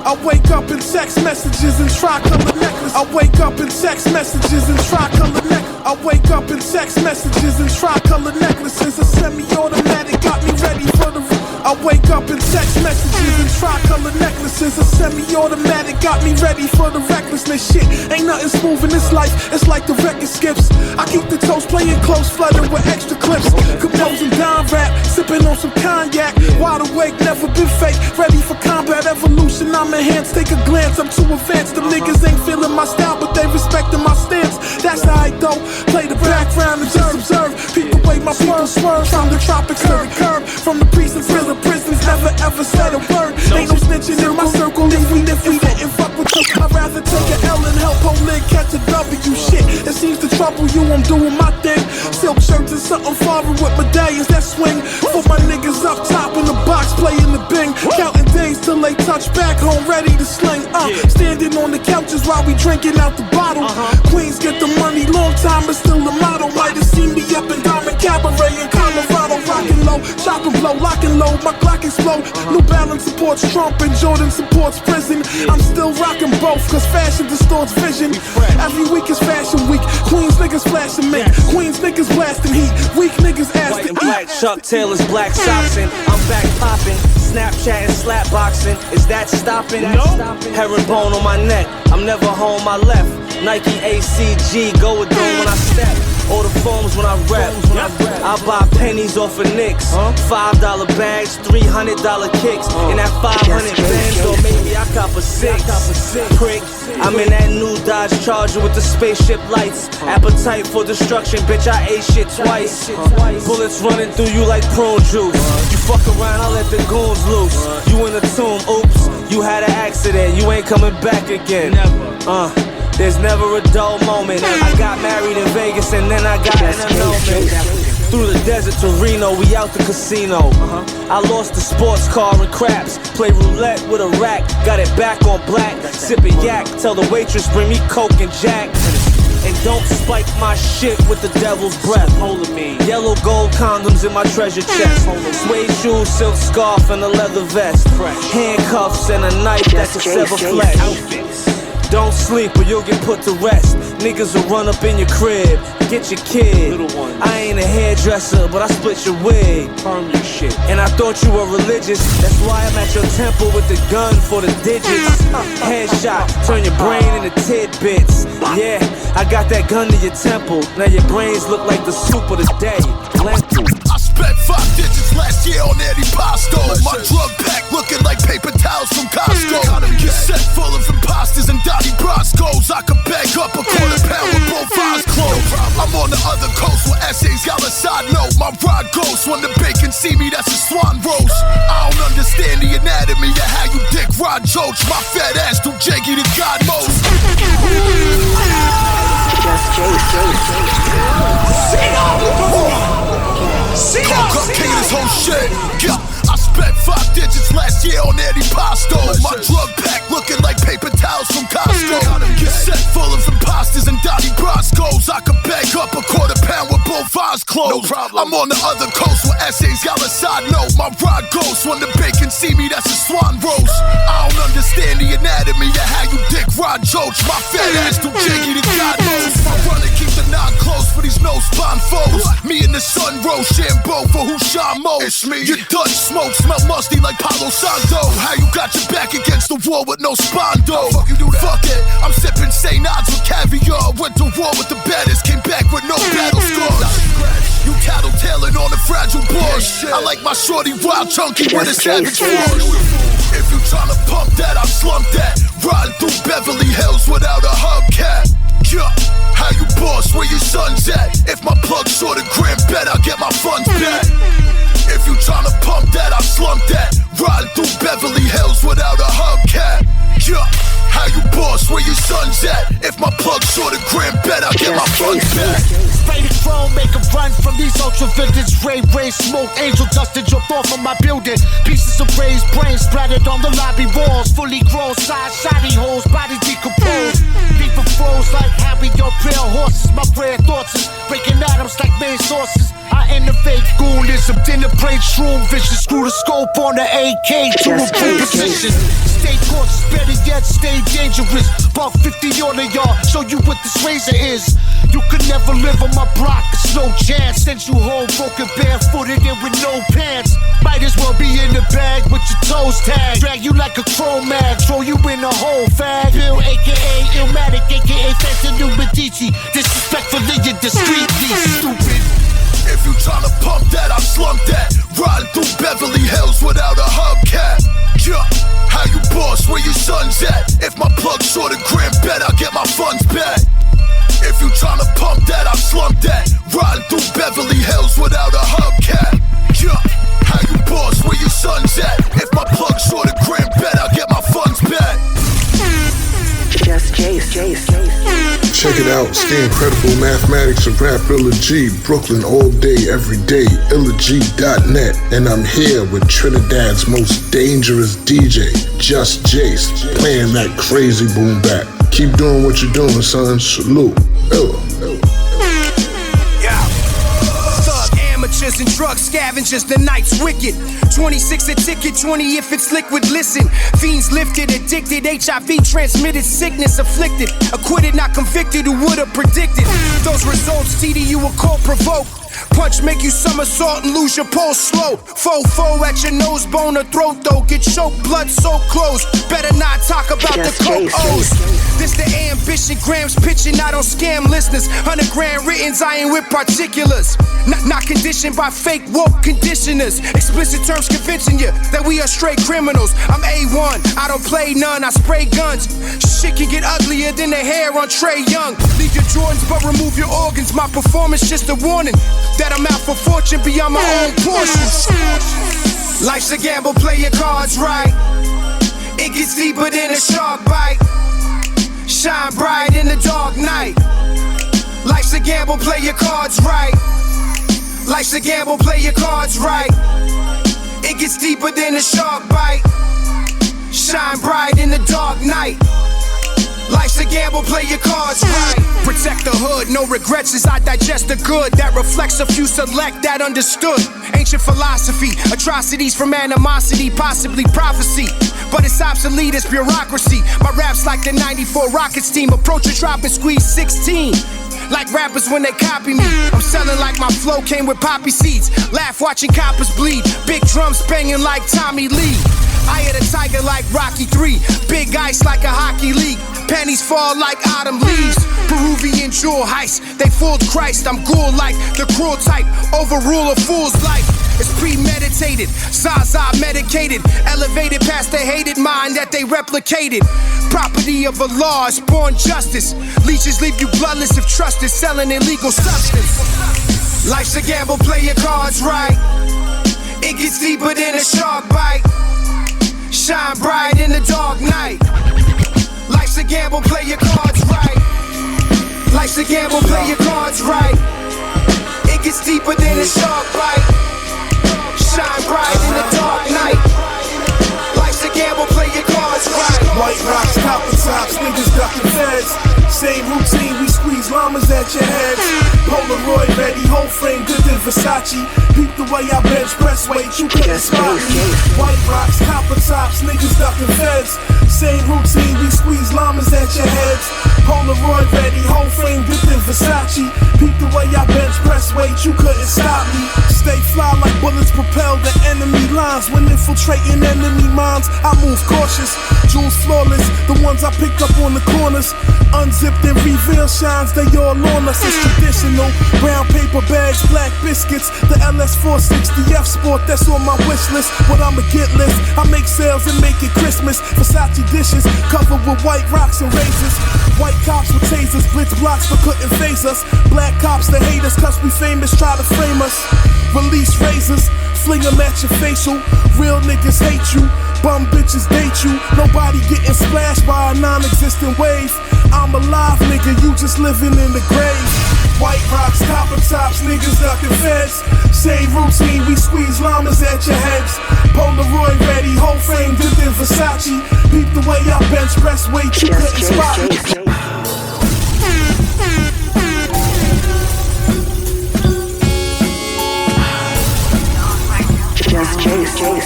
I wake up in text messages and tricolor necklace. I wake up in text messages and tricolor necklace. I wake up in text messages and tricolor necklaces. A semi-automatic got me ready for the. I wake up in text messages and tricolor necklaces. A semi-automatic got me ready for the recklessness shit. Ain't nothing smooth in this life, it's like the record skips. I keep the toes playing close, flooded with extra clips. Composing down rap, sipping on some cognac. Wide awake, never been fake. Ready for combat evolution. I'm enhanced, take a glance. I'm too advanced. Them niggas ain't feeling my style, but they respecting my stance. That's how I go. Play the background and just observe. Peek the way my people swerve from the tropics to the curb. From the precincts to the prisons, never ever said a word. Ain't no snitching in my circle, even if we didn't fuck with you. I'd rather take an L and help Poetz catch a W. Shit, it seems to trouble you. I'm doing my thing. Silk shirts and something foreign with medallions that swing. For my niggas up top in the box, playing the bing. Counting days till they touch back home, ready to sling. Standing on the couches while we drinking out the bottle. Queens get the money, long time but still the model. Might have seen me up in Diamond Cabaret in Colorado, rockin' low, chopping blow, locking low. My Glock explode. New Balance supports Trump and Jordan supports prison. I'm still rocking both, cause fashion distorts vision. Every week is fashion week. Queens niggas flashing me. Queens niggas blasting heat. Weak niggas ass White to and eat. black Chuck Taylor's black socks and I'm back popping. Snapchat and slap boxing. Is that stopping? No. Herringbone on my neck. I'm never home, I left. Nike ACG, go with them when I step. All the phones when I rap. I buy pennies off of Knicks. $5 bags, $300 kicks. In that 500 bands, or maybe I cop a 6. Prick, I'm in that new Dodge Charger with the spaceship lights. Appetite for destruction, bitch, I ate shit twice. Bullets running through you like prune juice. You fuck around, I let the goons loose. You in the tomb, oops. You had an accident, you ain't coming back again. There's never a dull moment. I got married in Vegas and then I got an annulment. Through the desert to Reno, we out the casino. I lost the sports car and craps. Play roulette with a rack, got it back on black. Sipping yak, tell the waitress bring me Coke and Jack. And don't spike my shit with the devil's breath. Holding me. Yellow gold condoms in my treasure chest. Suede shoes, silk scarf, and a leather vest. Handcuffs and a knife that's a sever flesh. Don't sleep or you'll get put to rest. Niggas will run up in your crib, get your kid. I ain't a hairdresser, but I split your wig. Perm your shit. And I thought you were religious. That's why I'm at your temple with the gun for the digits. Headshot, turn your brain into tidbits. Yeah, I got that gun to your temple. Now your brains look like the soup of the day. Lentil. I spent 5 digits last year on antipasto. My drug pack looking like paper towels from Costco. Cassette full of imposters and Donnie Brasco's. I could bag up a £250 of I'm on the other coast where essays got a side note. My ride goes when the bacon see me, that's a swan roast. I don't understand the anatomy of how you dick ride jokes. My fat ass too janky to God most. Jus Jase. Coke king this whole shit. Yeah. I spent 5 digits last year on antipasto. My drug pack looking like paper towels from Costco. Get set full of imposters and Donnie Brascos. I could bag up a £1/4 with both eyes closed. I'm on the other coast where essays got a side note. My ride goes when the bacon see me, that's a swan roast. I don't understand the anatomy of how you dick ride jokes. My fat ass too janky to God knows. I run and keep the 9 close for these no spawn foes. Me and the sun rose Shambo for who shine most. It's me. You done smoke, smell musty like Palo Santo. How you got your back against the wall with no spondo? Fuck you do that. Fuck it, I'm sipping St. Odds with caviar. Went to war with the baddest, came back with no battle scars. You tattletaling on a fragile Porsche. I like my shorty wild chunky with a savage force. If you tryna pump that, I slump that. Riding through Beverly Hills without a hubcap. Yeah, how you boss, where your son's at? If my plug's short a grand bet, I'll get my funds back. If you tryna pump that, I slump that. Riding through Beverly Hills without a hubcap. Yeah, how you boss, where your son's at? If my plug's short a grand bet, I'll get my funds back. Spray the chrome, make a run from these ultra vintage ray smoke. Angel dusted dropped off of my building. Pieces of raised brains splattered on the lobby walls. Fully grown, side shoddy holes, body decomposed. Beaver froze like Harry or pale horses. My prayer thoughts is breaking atoms like main sources. I innovate ghoulism, dinner plate, shroom vision. Screw the scope on the AK to improve position. Stay cautious, better yet, stay dangerous. About 50 on the yard, show you what this razor is. You could never live on my block, it's no chance. Send you home broken, barefooted and with no pants. Might as well be in the bag with your toes tagged. Drag you like a chrome mag, throw you in a hole, fag. Bill, aka Illmatic, aka Fanta New Medici. Disrespectfully and discreetly, stupid. If you tryna pump that, I slump that. Riding through Beverly Hills without a hubcap. Yeah, how you boss, where your son's at? If my plug's short a grand bet, I'll get my funds back. If you tryna pump that, I slump that. Riding through Beverly Hills without a hubcap. Yeah, how you boss, where your son's at? If my plug's short a grand bet, I'll get my funds back. Jus Jase. Check it out, stay incredible mathematics of rap, Illa G, Brooklyn all day, every day, IllaG.net, and I'm here with Trinidad's most dangerous DJ, Jus Jase, playing that crazy boom bap. Keep doing what you're doing, son. Salute. Illa. Amateurs and drug scavengers, the night's wicked. 26 a ticket, 20 if it's liquid. Listen, fiends lifted, addicted, HIV transmitted, sickness afflicted, acquitted, not convicted. Who would've predicted those results? TDU a cold provoke. Punch make you somersault and lose your pulse slow. Fofo at your nose bone or throat though. Get choked, blood so close. Better not talk about the co-O's. This the ambition, grams pitching, I don't scam listeners. 100 grand writtens, I ain't with particulars. Not conditioned by fake woke conditioners. Explicit terms convincing you that we are straight criminals. I'm A1, I don't play none, I spray guns. Shit can get uglier than the hair on Trey Young. Leave your Jordans but remove your organs. My performance just a warning that I'm out for fortune beyond my own portions. Life's a gamble, play your cards right. It gets deeper than a shark bite. Shine bright in the dark night. Life's a gamble, play your cards right. Life's a gamble, play your cards right. It gets deeper than a shark bite. Shine bright in the dark night. Life's a gamble, play your cards right. Protect the hood, no regrets as I digest the good. That reflects a few select that understood. Ancient philosophy, atrocities from animosity, possibly prophecy. But it's obsolete as bureaucracy. My rap's like the 94 Rockets team. Approach a drop and squeeze 16. Like rappers when they copy me. I'm selling like my flow came with poppy seeds. Laugh watching coppers bleed. Big drums banging like Tommy Lee. Eye of the tiger like Rocky 3. Big ice like a hockey league. Pennies fall like autumn leaves. Peruvian jewel heist, they fooled Christ. I'm ghoul like the cruel type, overrule a fool's life. It's premeditated, Zaza medicated, elevated past the hated mind that they replicated. Property of a law, it's born justice. Leeches leave you bloodless if trust is selling illegal substance. Life's a gamble, play your cards right. It gets deeper than a shark bite. Shine bright in the dark night. Life's a gamble, play your cards right. Life's a gamble, play your cards right. It gets deeper than a shark bite. Shine bright in the dark night. Life's a gamble, play your cards right. White rocks, copper tops, niggas ducking feds. Same routine, we squeeze llamas at your heads. Polaroid ready, whole frame good than Versace. Peep the way I bench press weight, you couldn't spot me. White rocks, copper tops, niggas ducking feds. Same routine, we squeeze llamas at your heads. Polaroid ready, whole frame good than Versace. Peep the way I bench press weight, you couldn't stop me. Stay fly like bullets propel the enemy lines. When infiltrating enemy minds, I move cautious. Jewels flawless, the ones I pick up on the corners. Unzipped and reveal shines, they all on us. It's traditional, brown paper bags, black biscuits. The LS460F Sport, that's on my wish list. What I'ma get list, I make sales and make it Christmas. Versace dishes, covered with white rocks and razors. White cops with tasers, blitz blocks but couldn't phase us. Black cops, the haters, cause we famous, try to frame us. Release razors, fling them at your facial. Real niggas hate you, bum bitches date you. Nobody getting splashed by a non-existent wave. I'm alive, nigga, you just living in the grave. White rocks, copper tops, niggas ducking feds. Same routine, we squeeze llamas at your heads. Polaroid ready, whole frame good than Versace. Peep the way I bench press weight, you couldn't spot me.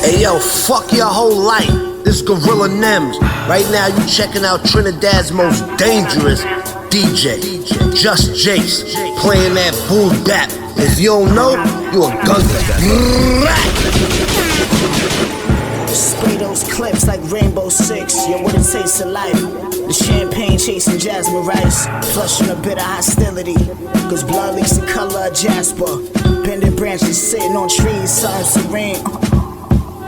Hey yo, fuck your whole life. This Gorilla Nems. Right now you checking out Trinidad's most dangerous DJ, Jus Jase, playing that bull bap. If you don't know, you a gunner. Spray those clips like Rainbow Six. Yo, what it tastes of life. The champagne chasing jasmine rice, flushing a bit of hostility. Cause blood leaks the color of jasper. Bending branches sitting on trees, something serene.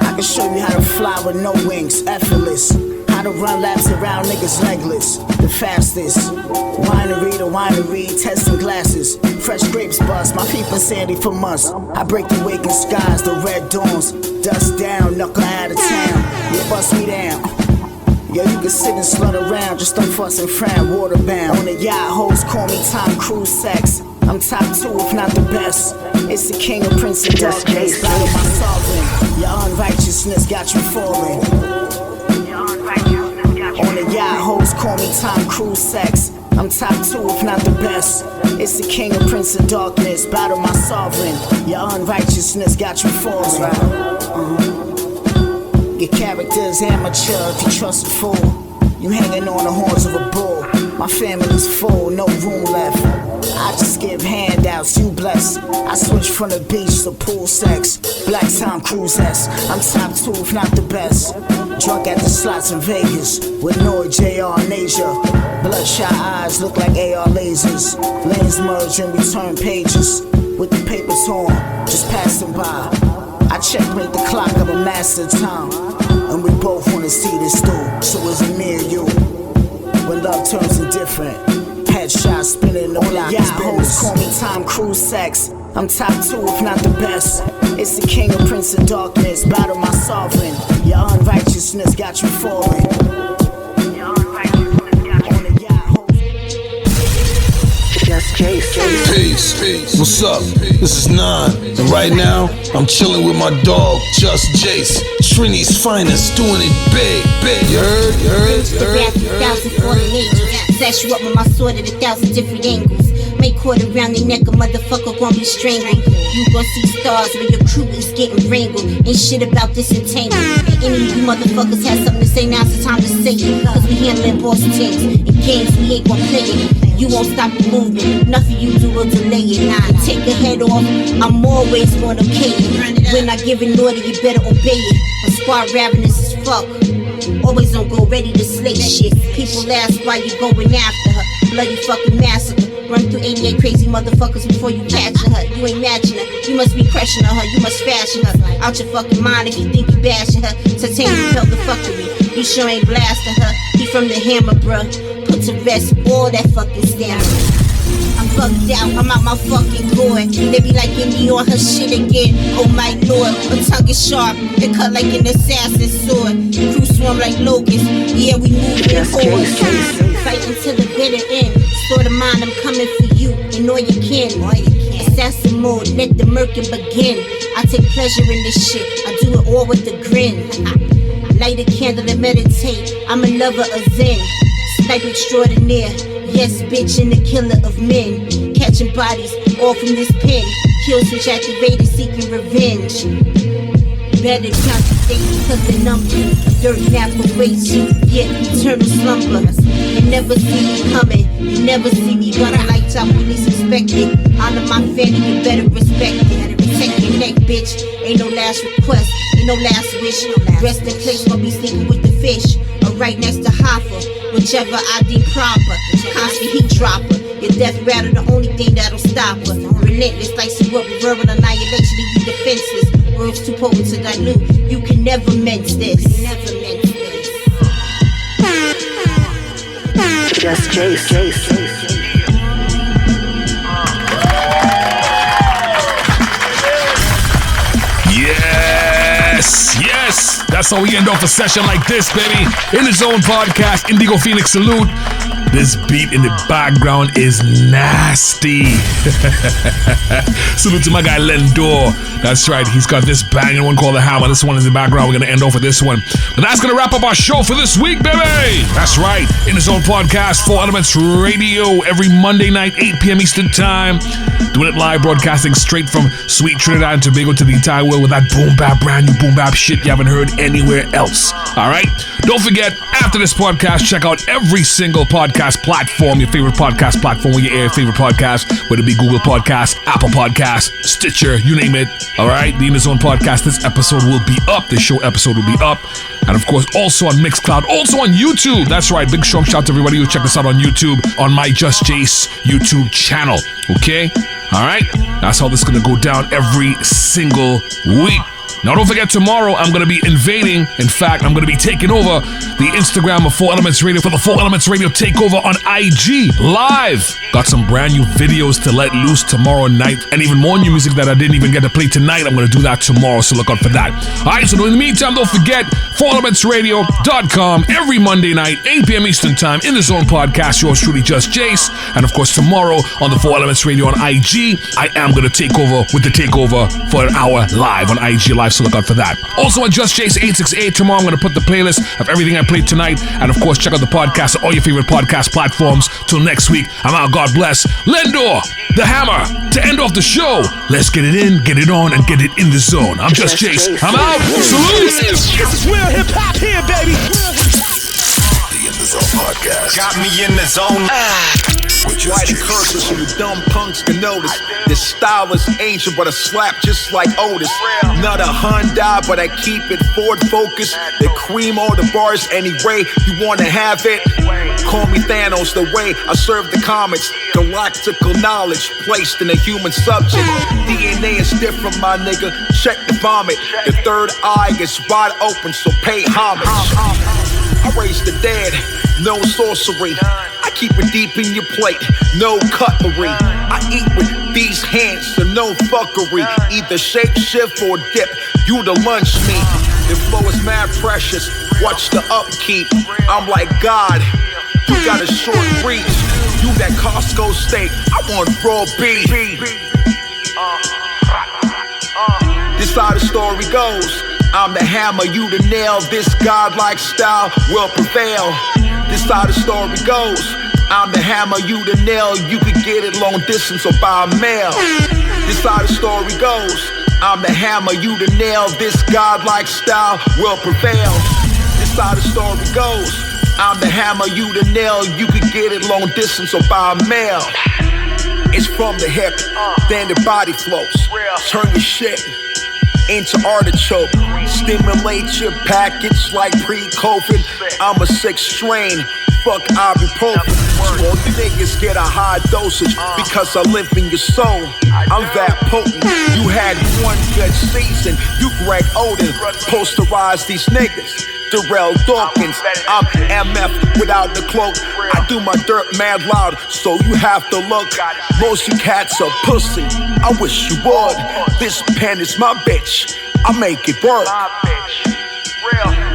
I can show you how to fly with no wings, effortless. How to run laps around niggas legless, the fastest. Winery to winery, testing glasses. Fresh grapes bust, my people sandy for months. I break the waking skies, the red dawns. Dust down, knuckle out of town. You bust me down. Yo, you can sit and slut around, just don't fuss and frown, waterbound. On the yacht, hoes call me Tom Cruise sex. I'm top 2, if not the best. It's the king of Prince of Darkness, battle my sovereign. Your unrighteousness got you falling. On the yacht, hoes call me Tom Cruise sex. I'm top 2, if not the best. It's the king of Prince of Darkness, battle my sovereign. Your unrighteousness got you falling. Your character's amateur if you trust a fool. You hanging on the horns of a bull. My family's full, no room left. I just give handouts, you bless. I switch from the beach to pool sex. Black Tom Cruise-esque. I'm top 2, if not the best. Drunk at the slots in Vegas with Noy, JR, and Asia. Bloodshot eyes look like AR lasers. Lanes merge and we turn pages. With the papers on, just passing by. I checkmate the clock, I'm a master of time. And we both wanna see this through. So it's me and you. When love turns indifferent, headshots spinning all out. Yeah, hoes call me Tom Cruise sex. I'm top 2, if not the best. It's the king of Prince of Darkness, battle my sovereign. Your unrighteousness got you falling. Peace. What's up? This is Nine, and right now I'm chilling with my dog Jus Jase, Trinity's finest, doing it big. You heard? 1,000 fallen angels, sash you up with my sword at 1,000 different angles. Make cord around your neck, a motherfucker gon' be strangled. You gon' see stars when your crew is getting wrangled. Ain't shit about this entertainment. Any of you motherfuckers have something to say, now's the time to say it. Cause we handling boss things, and games we ain't gon' play it. You won't stop the movement, nothing you do will delay it. Nah, take a head off, I'm always gonna pay it. When I give an order, you better obey it. I'm squad ravenous as fuck. Always on go, ready to slay shit. People ask why you going after her. Bloody fucking massacre. Run through 88 crazy motherfuckers before you catching her. You ain't matching her. You must be crushing her. You must fashion her. Out your fucking mind if you think you bashing her. Titanium felt the fuckery. You sure ain't blasting her. He from the hammer, bruh. Put to rest all that fucking stamina. I'm bugged out, I'm out my fucking gourd. They be like Indy on her shit again. Oh my lord, her tongue is sharp. It cut like an assassin's sword. Crew swarm like locusts. Yeah, we moving forward. Fighting to the bitter end. Store the mind, I'm coming for you and all you can. Assassin mode, let the murking begin. I take pleasure in this shit. I do it all with a grin. Light a candle and meditate. I'm a lover of Zen. Sniper extraordinaire. Yes, bitch, and the killer of men. Catching bodies all from this pen. Kill switch activated, seeking revenge. Better count the days because the number. A dirt nap awaits you, yet eternal slumber. You never see me coming. You never see me running like top when least expected. Honor my family, you better respect it. Protect your neck, bitch. Ain't no last request, ain't no last wish. Rest in place, gonna be sleeping with the fish. Or right next to Hoffa. Whichever I deem proper, constant heat dropper. Your death rattle the only thing that'll stop her. Relentless, slice you up with verbal annihilation, leave you defenseless. Words too potent to dilute. You can never mince this. Jus Jase. Yes, that's how we end off a session like this, baby. In the Zone podcast, Indigo Phoenyx salute. This beat in the background is nasty. Salute to my guy Lendor. That's right, he's got this banging one called The Hammer. This one in the background. We're gonna end off with this one. But that's gonna wrap up our show for this week, baby. That's right, In the Zone podcast, 4 Elements Radio, every Monday night, 8 p.m. Eastern Time. Doing it live, broadcasting straight from sweet Trinidad and Tobago to the entire world with that boom bap, brand new boom bap shit you haven't heard anywhere else. All right? Don't forget, after this podcast, check out every single podcast platform, your favorite podcast platform where you air your favorite podcast, whether it be Google Podcasts, Apple Podcasts, Stitcher, you name it. All right? The In the Zone podcast, this episode will be up. This show episode will be up. And of course, also on Mixcloud, also on YouTube. That's right. Big strong shout to everybody who check this out on YouTube, on my Jus Jase YouTube channel. Okay? All right? That's how this is going to go down every single week. Now, don't forget, tomorrow I'm going to be invading. In fact, I'm going to be taking over the Instagram of 4 Elements Radio for the 4 Elements Radio takeover on IG Live. Got some brand new videos to let loose tomorrow night, and even more new music that I didn't even get to play tonight. I'm going to do that tomorrow, so look out for that. All right, so in the meantime, don't forget, 4elementsradio.com every Monday night, 8 p.m. Eastern Time, In the Zone podcast. Yours truly, Jus Jase. And of course, tomorrow on the 4 Elements Radio on IG, I am going to take over with the takeover for an hour live on IG Live. So look out for that. Also on Jus Jase 868 tomorrow, I'm going to put the playlist of everything I played tonight. And of course, check out the podcast on all your favorite podcast platforms. Till next week, I'm out. God bless. Lendor, The Hammer, to end off the show. Let's get it in, get it on, and get it in the zone. I'm Jus Jase. I'm out. Salute. This is real hip hop here, baby. The In the Zone podcast. Got me in the zone. Writing curses so you dumb punks can notice. This style is ancient, but a slap just like Otis. Not a Hyundai, but I keep it Ford focused. The cream all the bars any way you wanna have it. Call me Thanos, the way I serve the comets. Galactical knowledge placed in a human subject. DNA is different, my nigga. Check the vomit. The third eye is wide open, so pay homage. I raise the dead, no sorcery. I keep it deep in your plate, no cutlery. I eat with these hands, so no fuckery. Either shape, shift, or dip, you the lunch meat. The flow is mad precious, watch the upkeep. I'm like God, you got a short reach. You that Costco steak, I want raw beef. This how the story goes. I'm the hammer, you the nail. This godlike style will prevail. This how the story goes. I'm the hammer, you the nail. You could get it long distance or by mail. This how the story goes. I'm the hammer, you the nail. This godlike style will prevail. This how the story goes. I'm the hammer, you the nail. You could get it long distance or by mail. It's from the hip, then the body flows. Turn your shit ain't your artichoke. Stimulate your package like pre-COVID. I'm a 6 strain. Fuck ibuprofen. So all you niggas get a high dosage because I live in your soul. I'm that potent. You had one good season. You Greg Oden. Posterize these niggas. Darrell Dawkins. I'm M.A.V without the cloak. I do my dirt mad loud, so you have to look. Most you cats are pussy. I wish you would. This pen is my bitch. I make it work.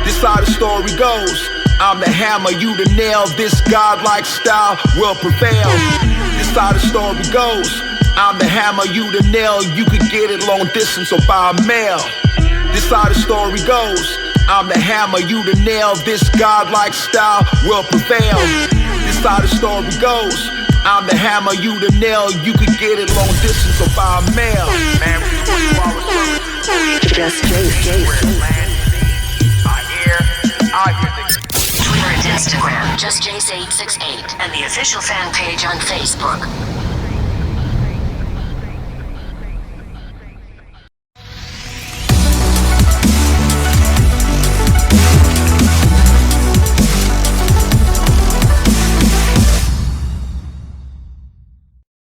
This how the story goes. I'm the hammer, you the nail. This godlike style will prevail. This how the story goes. I'm the hammer, you the nail. You could get it long distance or by mail. This how the story goes. I'm the hammer, you the nail. This godlike style will prevail. This how the story goes. I'm the hammer, you the nail. You could get it long distance or by mail. Man, Jus Jase. I hear Twitter and Instagram, Jus Jase 868, and the official fan page on Facebook.